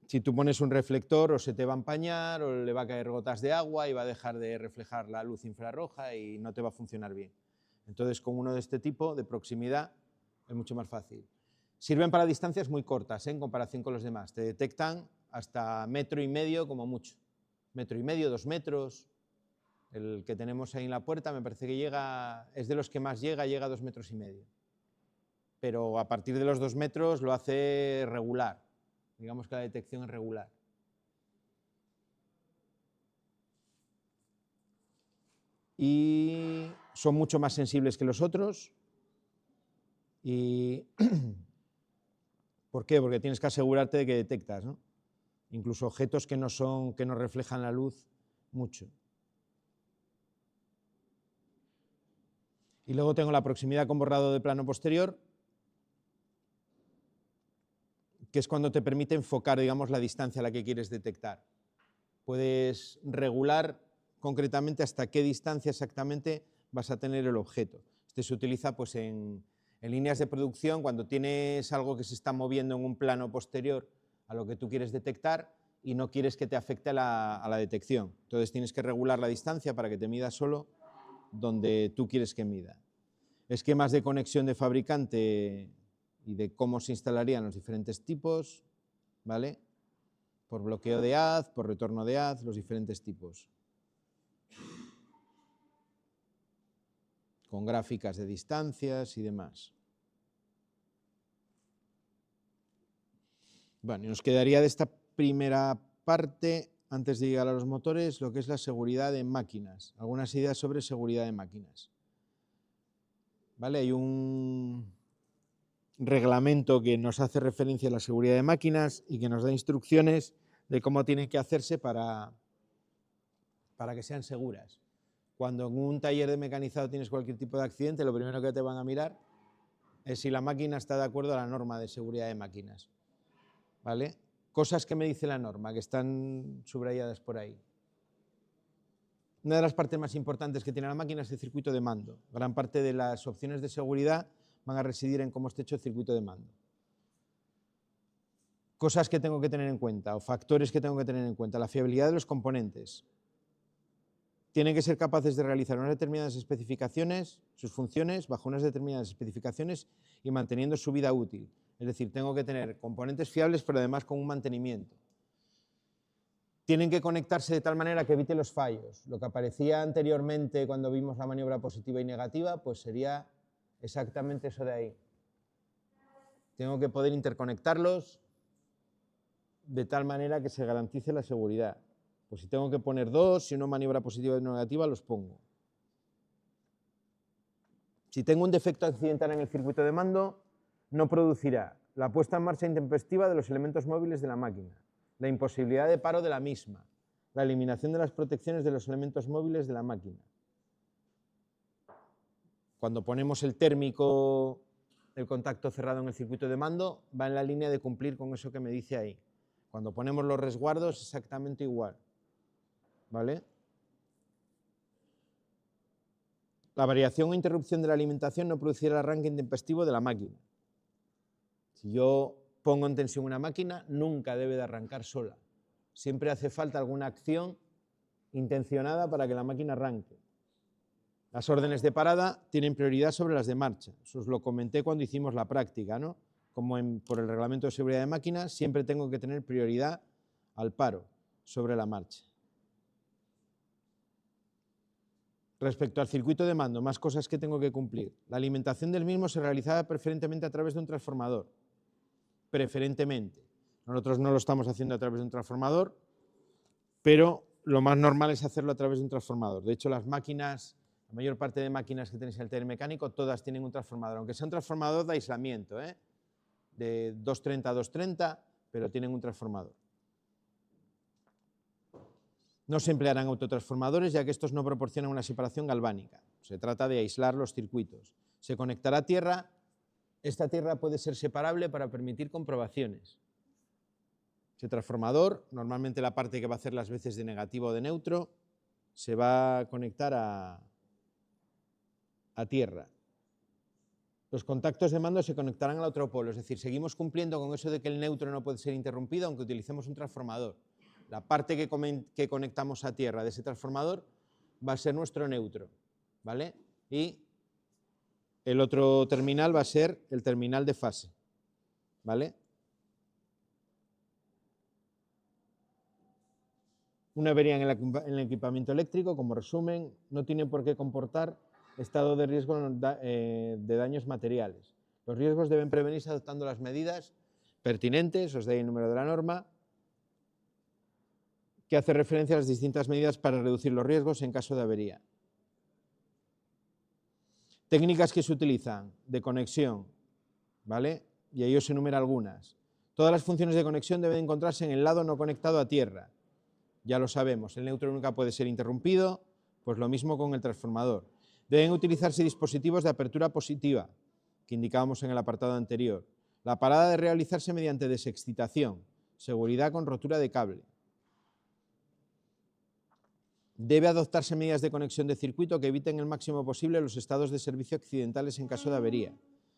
si tú pones un reflector, o se te va a empañar, o le va a caer gotas de agua y va a dejar de reflejar la luz infrarroja y no te va a funcionar bien. Entonces, con uno de este tipo, de proximidad, es mucho más fácil. Sirven para distancias muy cortas, en comparación con los demás. Te detectan hasta 1,5 metros como mucho. 1,5 metros, 2 metros. El que tenemos ahí en la puerta me parece que llega, es de los que más llega a 2,5 metros. Pero a partir de los 2 metros lo hace regular. Digamos que la detección es regular. Y son mucho más sensibles que los otros. Y ¿por qué? Porque tienes que asegurarte de que detectas, ¿no? Incluso objetos que no reflejan la luz mucho. Y luego tengo la proximidad con borrado de plano posterior, que es cuando te permite enfocar, digamos, la distancia a la que quieres detectar. Puedes regular concretamente hasta qué distancia exactamente vas a tener el objeto. Este se utiliza pues, en líneas de producción, cuando tienes algo que se está moviendo en un plano posterior a lo que tú quieres detectar y no quieres que te afecte a la detección. Entonces tienes que regular la distancia para que te mida solo donde tú quieres que mida. Esquemas de conexión de fabricante y de cómo se instalarían los diferentes tipos, ¿vale? Por bloqueo de haz, por retorno de haz, los diferentes tipos. Con gráficas de distancias y demás. Bueno, y nos quedaría de esta primera parte, antes de llegar a los motores, lo que es la seguridad de máquinas. Algunas ideas sobre seguridad de máquinas. ¿Vale? Hay un reglamento que nos hace referencia a la seguridad de máquinas y que nos da instrucciones de cómo tienen que hacerse para que sean seguras. Cuando en un taller de mecanizado tienes cualquier tipo de accidente, lo primero que te van a mirar es si la máquina está de acuerdo a la norma de seguridad de máquinas. ¿Vale? Cosas que me dice la norma, que están subrayadas por ahí. Una de las partes más importantes que tiene la máquina es el circuito de mando. Gran parte de las opciones de seguridad van a residir en cómo esté hecho el circuito de mando. Cosas que tengo que tener en cuenta o factores que tengo que tener en cuenta. La fiabilidad de los componentes. Tienen que ser capaces de realizar unas determinadas especificaciones, sus funciones, bajo unas determinadas especificaciones y manteniendo su vida útil. Es decir, tengo que tener componentes fiables, pero además con un mantenimiento. Tienen que conectarse de tal manera que evite los fallos. Lo que aparecía anteriormente cuando vimos la maniobra positiva y negativa, pues sería exactamente eso de ahí. Tengo que poder interconectarlos de tal manera que se garantice la seguridad. Pues si tengo que poner dos, si una maniobra positiva y negativa, los pongo. Si tengo un defecto accidental en el circuito de mando, no producirá la puesta en marcha intempestiva de los elementos móviles de la máquina, la imposibilidad de paro de la misma, la eliminación de las protecciones de los elementos móviles de la máquina. Cuando ponemos el térmico, el contacto cerrado en el circuito de mando, va en la línea de cumplir con eso que me dice ahí. Cuando ponemos los resguardos, exactamente igual. ¿Vale? La variación o interrupción de la alimentación no producirá el arranque intempestivo de la máquina. Si yo pongo en tensión una máquina, nunca debe de arrancar sola. Siempre hace falta alguna acción intencionada para que la máquina arranque. Las órdenes de parada tienen prioridad sobre las de marcha. Eso os lo comenté cuando hicimos la práctica, ¿no? Como por el reglamento de seguridad de máquinas, siempre tengo que tener prioridad al paro sobre la marcha. Respecto al circuito de mando, más cosas que tengo que cumplir. La alimentación del mismo se realizaba preferentemente a través de un transformador. Preferentemente. Nosotros no lo estamos haciendo a través de un transformador, pero lo más normal es hacerlo a través de un transformador. De hecho, las máquinas, la mayor parte de máquinas que tenéis en el taller mecánico, todas tienen un transformador, aunque sea un transformador de aislamiento, de 230 a 230, pero tienen un transformador. No se emplearán autotransformadores, ya que estos no proporcionan una separación galvánica. Se trata de aislar los circuitos. Se conectará a tierra. Esta tierra puede ser separable para permitir comprobaciones. Ese transformador, normalmente la parte que va a hacer las veces de negativo o de neutro, se va a conectar a tierra. Los contactos de mando se conectarán al otro polo, es decir, seguimos cumpliendo con eso de que el neutro no puede ser interrumpido aunque utilicemos un transformador. La parte que conectamos a tierra de ese transformador va a ser nuestro neutro, ¿vale? Y el otro terminal va a ser el terminal de fase, ¿vale? Una avería en el equipamiento eléctrico, como resumen, no tiene por qué comportar estado de riesgo de daños materiales. Los riesgos deben prevenirse adoptando las medidas pertinentes, os doy el número de la norma, que hace referencia a las distintas medidas para reducir los riesgos en caso de avería. Técnicas que se utilizan de conexión, ¿vale? Y ahí os enumero algunas. Todas las funciones de conexión deben encontrarse en el lado no conectado a tierra. Ya lo sabemos, el neutro nunca puede ser interrumpido, pues lo mismo con el transformador. Deben utilizarse dispositivos de apertura positiva, que indicábamos en el apartado anterior. La parada debe realizarse mediante desexcitación, seguridad con rotura de cable. Debe adoptarse medidas de conexión de circuito que eviten el máximo posible los estados de servicio accidentales en caso de avería,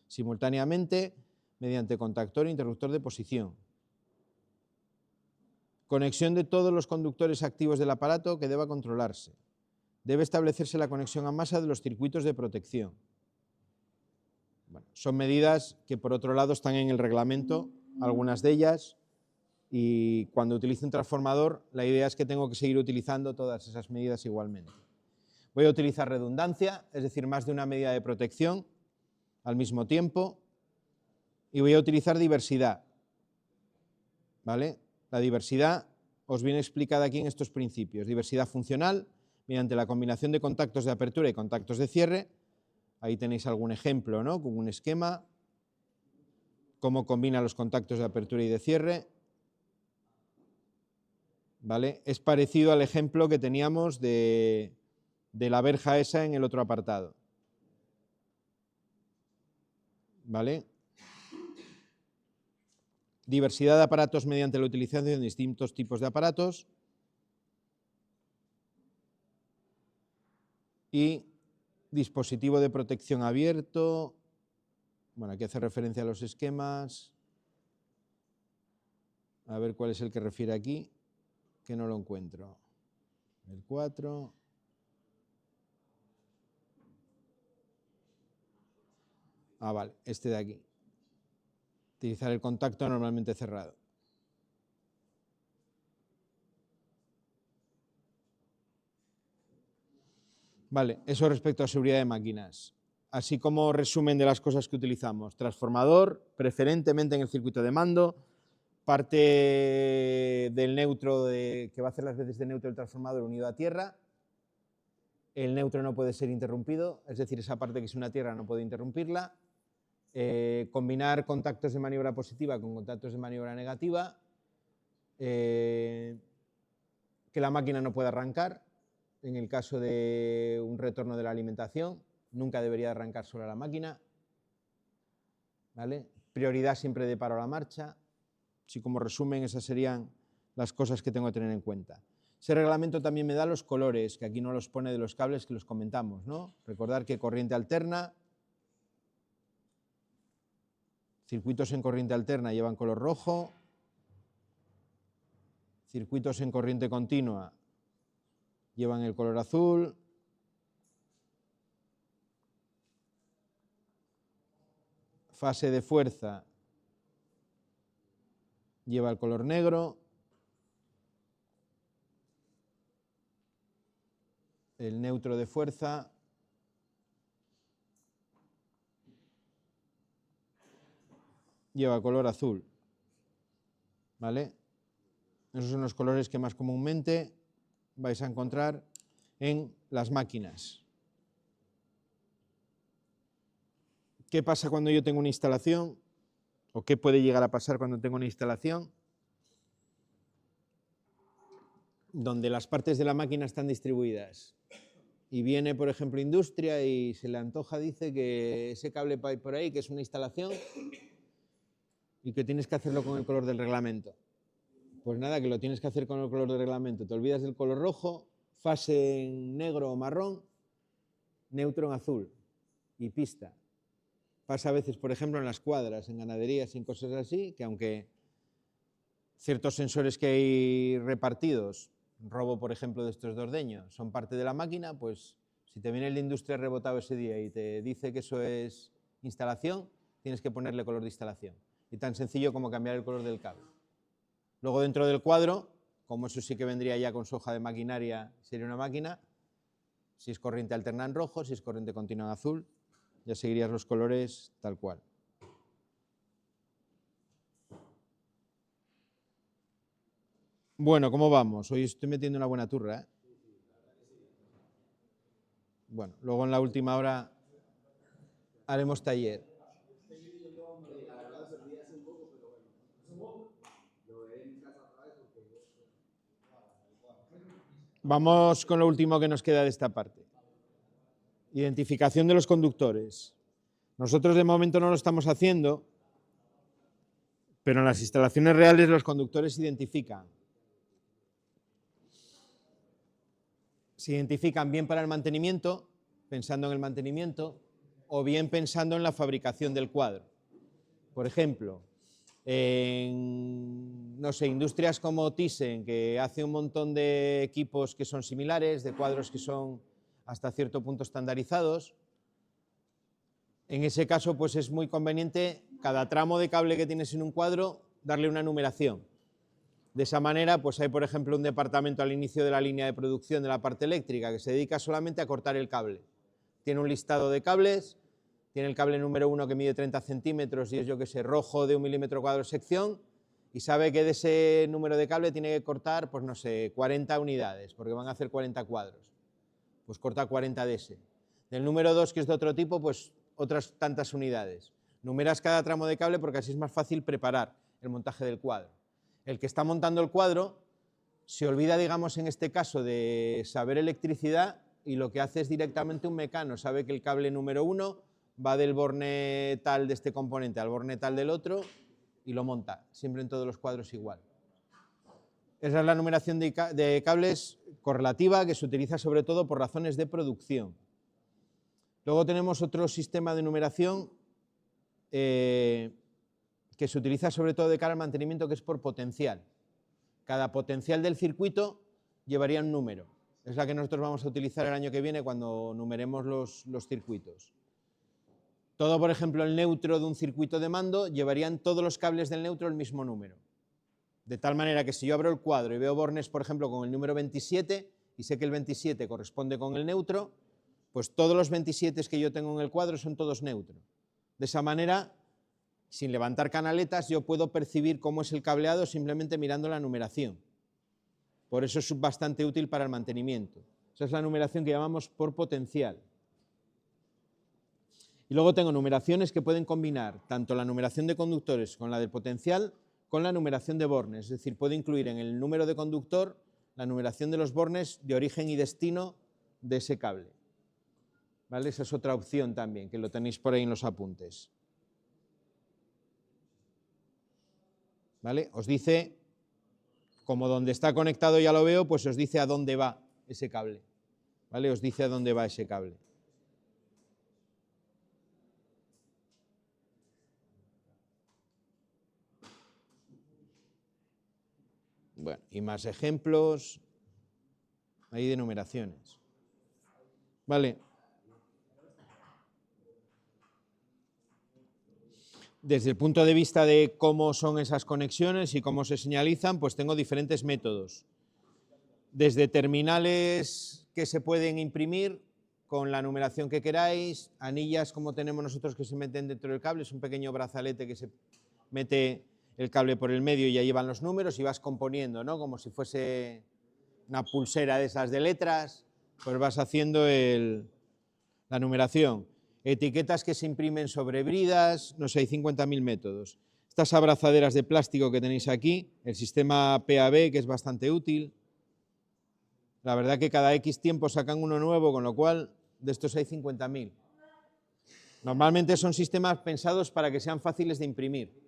simultáneamente mediante contactor e interruptor de posición. Conexión de todos los conductores activos del aparato que deba controlarse. Debe establecerse la conexión a masa de los circuitos de protección. Bueno, son medidas que por otro lado están en el reglamento, algunas de ellas, y cuando utilice un transformador, la idea es que tengo que seguir utilizando todas esas medidas igualmente. Voy a utilizar redundancia, es decir, más de una medida de protección al mismo tiempo, y voy a utilizar diversidad, ¿vale? La diversidad os viene explicada aquí en estos principios. Diversidad funcional, mediante la combinación de contactos de apertura y contactos de cierre. Ahí tenéis algún ejemplo, ¿no? Con un esquema, cómo combina los contactos de apertura y de cierre. ¿Vale? Es parecido al ejemplo que teníamos de la verja esa en el otro apartado. ¿Vale? Diversidad de aparatos mediante la utilización de distintos tipos de aparatos. Y dispositivo de protección abierto. Bueno, aquí hace referencia a los esquemas. A ver cuál es el que refiere aquí, que no lo encuentro. El 4. Ah, vale, este de aquí. Utilizar el contacto normalmente cerrado. Vale, eso respecto a seguridad de máquinas. Así como resumen de las cosas que utilizamos. Transformador, preferentemente en el circuito de mando. Parte del neutro que va a hacer las veces de neutro del transformador unido a tierra. el neutro no puede ser interrumpido, es decir, esa parte que es una tierra no puedo interrumpirla. Combinar contactos de maniobra positiva con contactos de maniobra negativa. Que la máquina no pueda arrancar en el caso de un retorno de la alimentación. Nunca debería arrancar sola la máquina. ¿Vale? Prioridad siempre de paro a la marcha. Así como resumen, esas serían las cosas que tengo que tener en cuenta. Ese reglamento también me da los colores, que aquí no los pone de los cables que los comentamos, ¿no? Recordar que corriente alterna, circuitos en corriente alterna llevan color rojo, circuitos en corriente continua llevan el color azul, fase de fuerza lleva el color negro, el neutro de fuerza lleva color azul, ¿vale? Esos son los colores que más comúnmente vais a encontrar en las máquinas. ¿Qué pasa cuando yo tengo una instalación? ¿O qué puede llegar a pasar cuando tengo una instalación donde las partes de la máquina están distribuidas? Y viene, por ejemplo, industria y se le antoja, dice que ese cable va por ahí, que es una instalación y que tienes que hacerlo con el color del reglamento. Pues nada, que lo tienes que hacer con el color del reglamento. Te olvidas del color rojo, fase en negro o marrón, neutro en azul y pista. Pasa a veces, por ejemplo, en las cuadras, en ganaderías y en cosas así, que aunque ciertos sensores que hay repartidos, robo, por ejemplo, de estos de ordeño, son parte de la máquina, pues si te viene el de industria rebotado ese día y te dice que eso es instalación, tienes que ponerle color de instalación. Y tan sencillo como cambiar el color del cable. Luego dentro del cuadro, como eso sí que vendría ya con su hoja de maquinaria, sería una máquina, si es corriente alterna en rojo, si es corriente continua en azul, ya seguirías los colores tal cual. Bueno, ¿cómo vamos? Hoy estoy metiendo una buena turra, ¿eh? Bueno, luego en la última hora haremos taller. Vamos con lo último que nos queda de esta parte. Identificación de los conductores. Nosotros de momento no lo estamos haciendo, pero en las instalaciones reales los conductores se identifican. Se identifican bien para el mantenimiento, pensando en el mantenimiento, o bien pensando en la fabricación del cuadro. Por ejemplo, en, no sé, industrias como Thyssen, que hace un montón de equipos que son similares, de cuadros que son hasta cierto punto estandarizados. En ese caso, pues es muy conveniente cada tramo de cable que tienes en un cuadro darle una numeración. De esa manera, pues hay, por ejemplo, un departamento al inicio de la línea de producción de la parte eléctrica que se dedica solamente a cortar el cable. Tiene un listado de cables, tiene el cable número 1 que mide 30 centímetros y es, yo que sé, rojo de 1 milímetro cuadrado sección, y sabe que de ese número de cable tiene que cortar, pues no sé, 40 unidades, porque van a hacer 40 cuadros. Pues corta 40 de ese. Del número 2, que es de otro tipo, pues otras tantas unidades. Numeras cada tramo de cable porque así es más fácil preparar el montaje del cuadro. El que está montando el cuadro se olvida, digamos, en este caso, de saber electricidad y lo que hace es directamente un mecano. Sabe que el cable número 1 va del borne tal de este componente al borne tal del otro y lo monta, siempre en todos los cuadros igual. Esa es la numeración de cables correlativa que se utiliza sobre todo por razones de producción. Luego tenemos otro sistema de numeración que se utiliza sobre todo de cara al mantenimiento, que es por potencial. Cada potencial del circuito llevaría un número. Es la que nosotros vamos a utilizar el año que viene cuando numeremos los circuitos. Todo, por ejemplo, el neutro de un circuito de mando, llevarían todos los cables del neutro el mismo número. De tal manera que si yo abro el cuadro y veo bornes, por ejemplo, con el número 27, y sé que el 27 corresponde con el neutro, pues todos los 27 que yo tengo en el cuadro son todos neutro. De esa manera, sin levantar canaletas, yo puedo percibir cómo es el cableado simplemente mirando la numeración. Por eso es bastante útil para el mantenimiento. Esa es la numeración que llamamos por potencial. Y luego tengo numeraciones que pueden combinar tanto la numeración de conductores con la del potencial con la numeración de bornes. Es decir, puedo incluir en el número de conductor la numeración de los bornes de origen y destino de ese cable. ¿Vale? Esa es otra opción también, que lo tenéis por ahí en los apuntes. ¿Vale? Os dice, como donde está conectado ya lo veo, pues os dice a dónde va ese cable. ¿Vale? Os dice a dónde va ese cable. Bueno, y más ejemplos ahí de numeraciones. Vale. Desde el punto de vista de cómo son esas conexiones y cómo se señalizan, pues tengo diferentes métodos. Desde terminales que se pueden imprimir con la numeración que queráis, anillas como tenemos nosotros que se meten dentro del cable, es un pequeño brazalete que se mete el cable por el medio y ahí van los números y vas componiendo, ¿no? Como si fuese una pulsera de esas de letras, pues vas haciendo la numeración. Etiquetas que se imprimen sobre bridas, no sé, hay 50.000 métodos. Estas abrazaderas de plástico que tenéis aquí, el sistema PAB, que es bastante útil. La verdad que cada X tiempo sacan uno nuevo, con lo cual de estos hay 50.000. Normalmente son sistemas pensados para que sean fáciles de imprimir.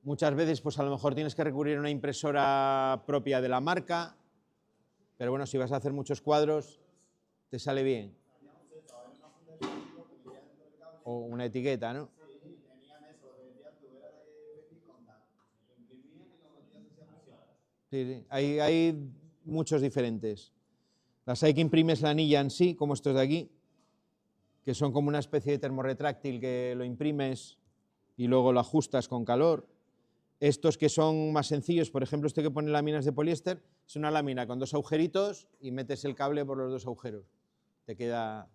Muchas veces, pues a lo mejor tienes que recurrir a una impresora propia de la marca, pero bueno, si vas a hacer muchos cuadros, te sale bien. O una etiqueta, ¿no? Sí, sí. Hay muchos diferentes. Las hay que imprimes la anilla en sí, como estos de aquí, que son como una especie de termorretráctil que lo imprimes y luego lo ajustas con calor. Estos que son más sencillos, por ejemplo, este que pone láminas de poliéster, es una lámina con dos agujeritos y metes el cable por los dos agujeros. Te queda...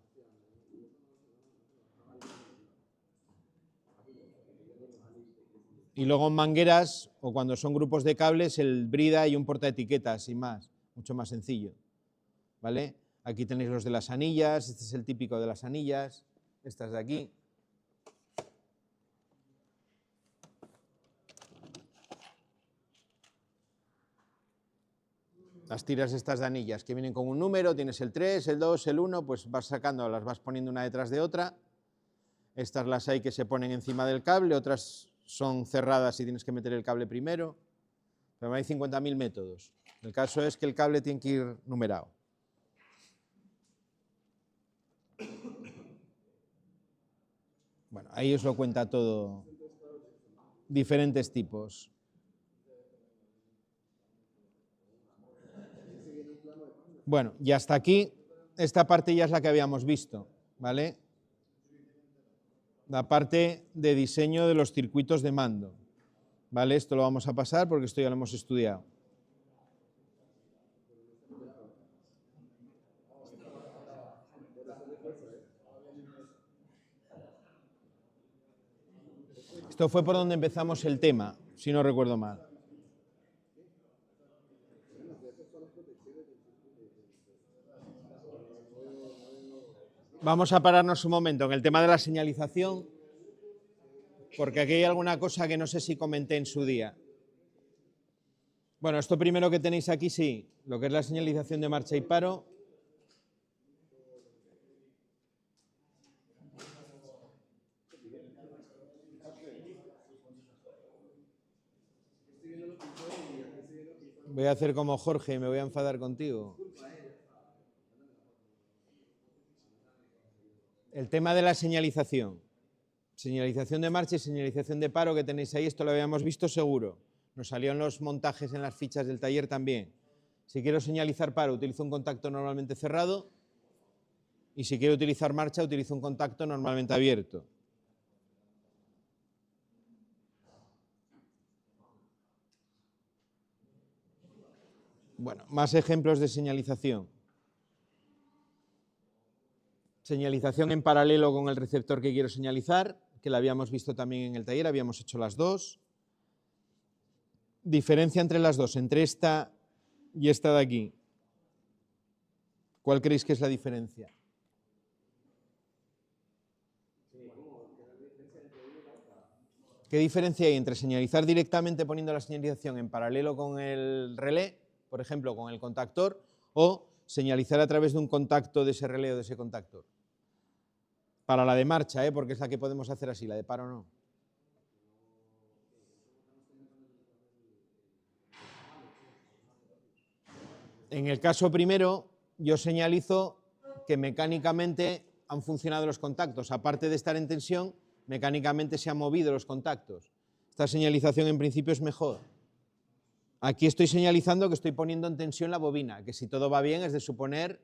Y luego en mangueras, o cuando son grupos de cables, el brida y un portaetiquetas y más, mucho más sencillo. ¿Vale? Aquí tenéis los de las anillas, este es el típico de las anillas, estas de aquí. Las tiras estas de anillas que vienen con un número, tienes el 3, el 2, el 1, pues vas sacando, las vas poniendo una detrás de otra. Estas las hay que se ponen encima del cable, otras son cerradas y tienes que meter el cable primero. Pero hay 50.000 métodos. El caso es que el cable tiene que ir numerado. Bueno, ahí os lo cuenta todo. Diferentes tipos. Bueno, y hasta aquí, esta parte ya es la que habíamos visto, ¿vale? La parte de diseño de los circuitos de mando, ¿vale? Esto lo vamos a pasar porque esto ya lo hemos estudiado. Esto fue por donde empezamos el tema, si no recuerdo mal. Vamos a pararnos un momento en el tema de la señalización, porque aquí hay alguna cosa que no sé si comenté en su día. Bueno, esto primero que tenéis aquí, sí, lo que es la señalización de marcha y paro. Voy a hacer como Jorge y me voy a enfadar contigo. El tema de la señalización. Señalización de marcha y señalización de paro que tenéis ahí, esto lo habíamos visto seguro. Nos salió en los montajes en las fichas del taller también. Si quiero señalizar paro, utilizo un contacto normalmente cerrado. Y si quiero utilizar marcha, utilizo un contacto normalmente abierto. Bueno, más ejemplos de señalización. Señalización en paralelo con el receptor que quiero señalizar, que la habíamos visto también en el taller, habíamos hecho las dos. Diferencia entre las dos, entre esta y esta de aquí. ¿Cuál creéis que es la diferencia? ¿Qué diferencia hay entre señalizar directamente poniendo la señalización en paralelo con el relé, por ejemplo, con el contactor, o señalizar a través de un contacto de ese relé o de ese contactor? Para la de marcha, porque es la que podemos hacer así, la de paro no. En el caso primero, yo señalizo que mecánicamente han funcionado los contactos. Aparte de estar en tensión, mecánicamente se han movido los contactos. Esta señalización en principio es mejor. Aquí estoy señalizando que estoy poniendo en tensión la bobina, que si todo va bien es de suponer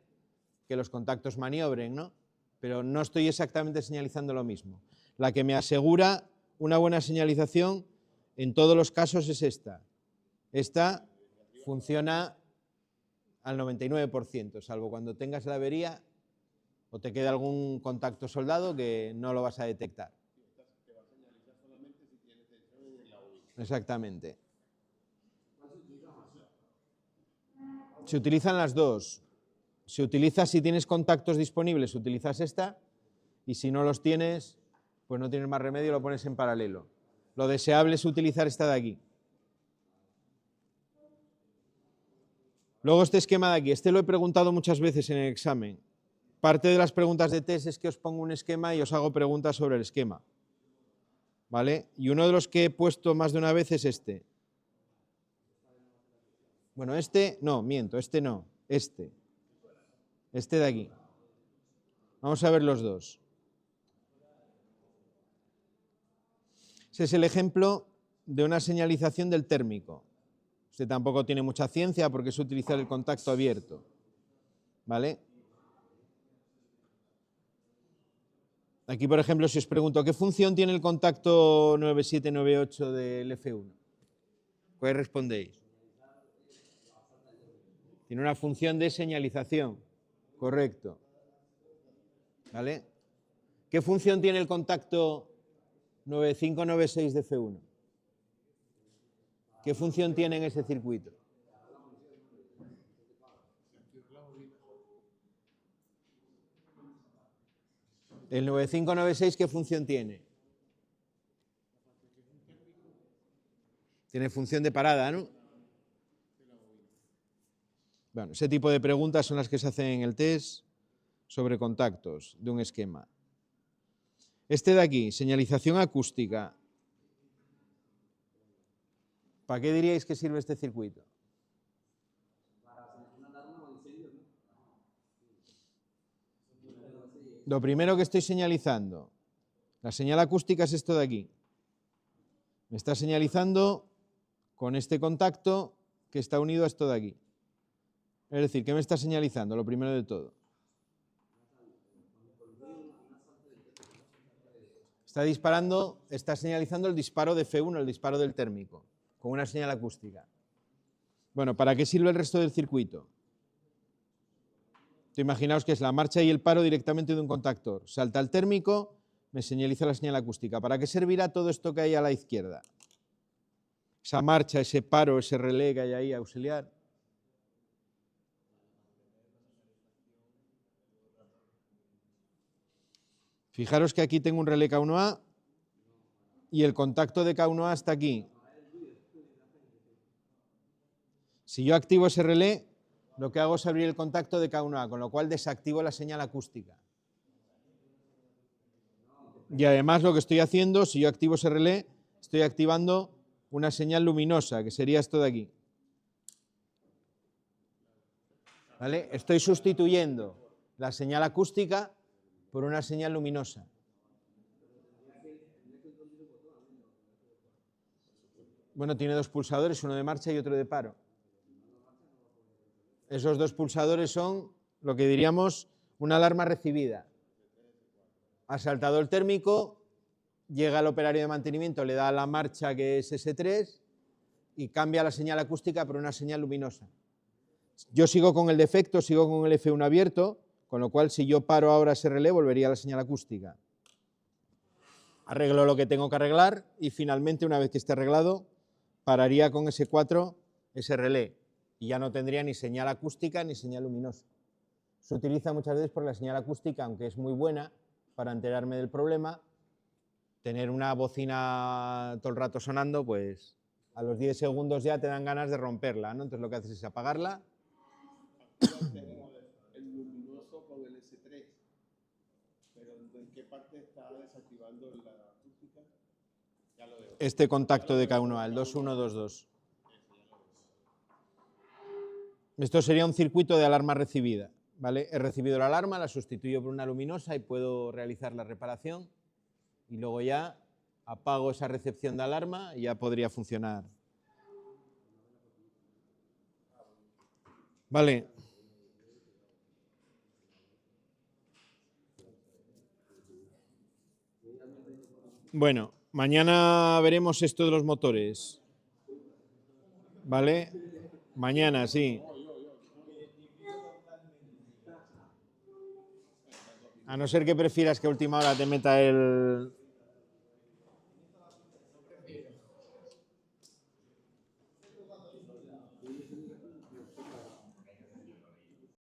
que los contactos maniobren, ¿no? Pero no estoy exactamente señalizando lo mismo. La que me asegura una buena señalización en todos los casos es esta. Esta funciona al 99%, salvo cuando tengas la avería o te quede algún contacto soldado que no lo vas a detectar. Te va a señalizar solamente si tienes tensión en la bobina. Exactamente. Se utilizan las dos. Se utiliza si tienes contactos disponibles, utilizas esta, y si no los tienes, pues no tienes más remedio, lo pones en paralelo. Lo deseable es utilizar esta de aquí. Luego este esquema de aquí, este lo he preguntado muchas veces en el examen. Parte de las preguntas de test es que os pongo un esquema y os hago preguntas sobre el esquema. ¿Vale? Y uno de los que he puesto más de una vez es este. Bueno, este no, miento, este no, este. Este de aquí. Vamos a ver los dos. Ese es el ejemplo de una señalización del térmico. Este tampoco tiene mucha ciencia porque es utilizar el contacto abierto. ¿Vale? Aquí, por ejemplo, si os pregunto, ¿qué función tiene el contacto 9798 del F1? ¿Qué respondéis? Tiene una función de señalización. Correcto. ¿Vale? ¿Qué función tiene el contacto 9596 de F1? ¿Qué función tiene en ese circuito? El 9596, ¿qué función tiene? Tiene función de parada, ¿no? Bueno, ese tipo de preguntas son las que se hacen en el test sobre contactos de un esquema. Este de aquí, señalización acústica. ¿Para qué diríais que sirve este circuito? Lo primero que estoy señalizando, la señal acústica es esto de aquí. Me está señalizando con este contacto que está unido a esto de aquí. Es decir, ¿qué me está señalizando? Lo primero de todo. Está señalizando el disparo de F1, el disparo del térmico, con una señal acústica. Bueno, ¿para qué sirve el resto del circuito? Imaginaos que es la marcha y el paro directamente de un contactor. Salta el térmico, me señaliza la señal acústica. ¿Para qué servirá todo esto que hay a la izquierda? Esa marcha, ese paro, ese relé que hay ahí auxiliar. Fijaros que aquí tengo un relé K1A y el contacto de K1A está aquí. Si yo activo ese relé, lo que hago es abrir el contacto de K1A, con lo cual desactivo la señal acústica. Y además lo que estoy haciendo, si yo activo ese relé, estoy activando una señal luminosa, que sería esto de aquí. ¿Vale? Estoy sustituyendo la señal acústica por una señal luminosa. Bueno, tiene dos pulsadores, uno de marcha y otro de paro. Esos dos pulsadores son lo que diríamos una alarma recibida. Ha saltado el térmico, llega el operario de mantenimiento, le da a la marcha que es S3 y cambia la señal acústica por una señal luminosa. Yo sigo con el defecto, sigo con el F1 abierto, con lo cual si yo paro ahora ese relé volvería a la señal acústica. Arreglo lo que tengo que arreglar y finalmente, una vez que esté arreglado, pararía con S4 ese relé y ya no tendría ni señal acústica ni señal luminosa. se utiliza muchas veces por la señal acústica, aunque es muy buena para enterarme del problema. Tener una bocina todo el rato sonando, pues a los 10 segundos ya te dan ganas de romperla, ¿no? Entonces lo que haces es apagarla. El luminoso con el S3, pero ¿en qué parte está desactivando la acústica? Ya lo veo. Este contacto de K1A, el 2122. Esto sería un circuito de alarma recibida, ¿vale? He recibido la alarma, la sustituyo por una luminosa y puedo realizar la reparación y luego ya apago esa recepción de alarma y ya podría funcionar. Vale. Bueno, mañana veremos esto de los motores. ¿Vale? Mañana, sí. A no ser que prefieras que a última hora te meta el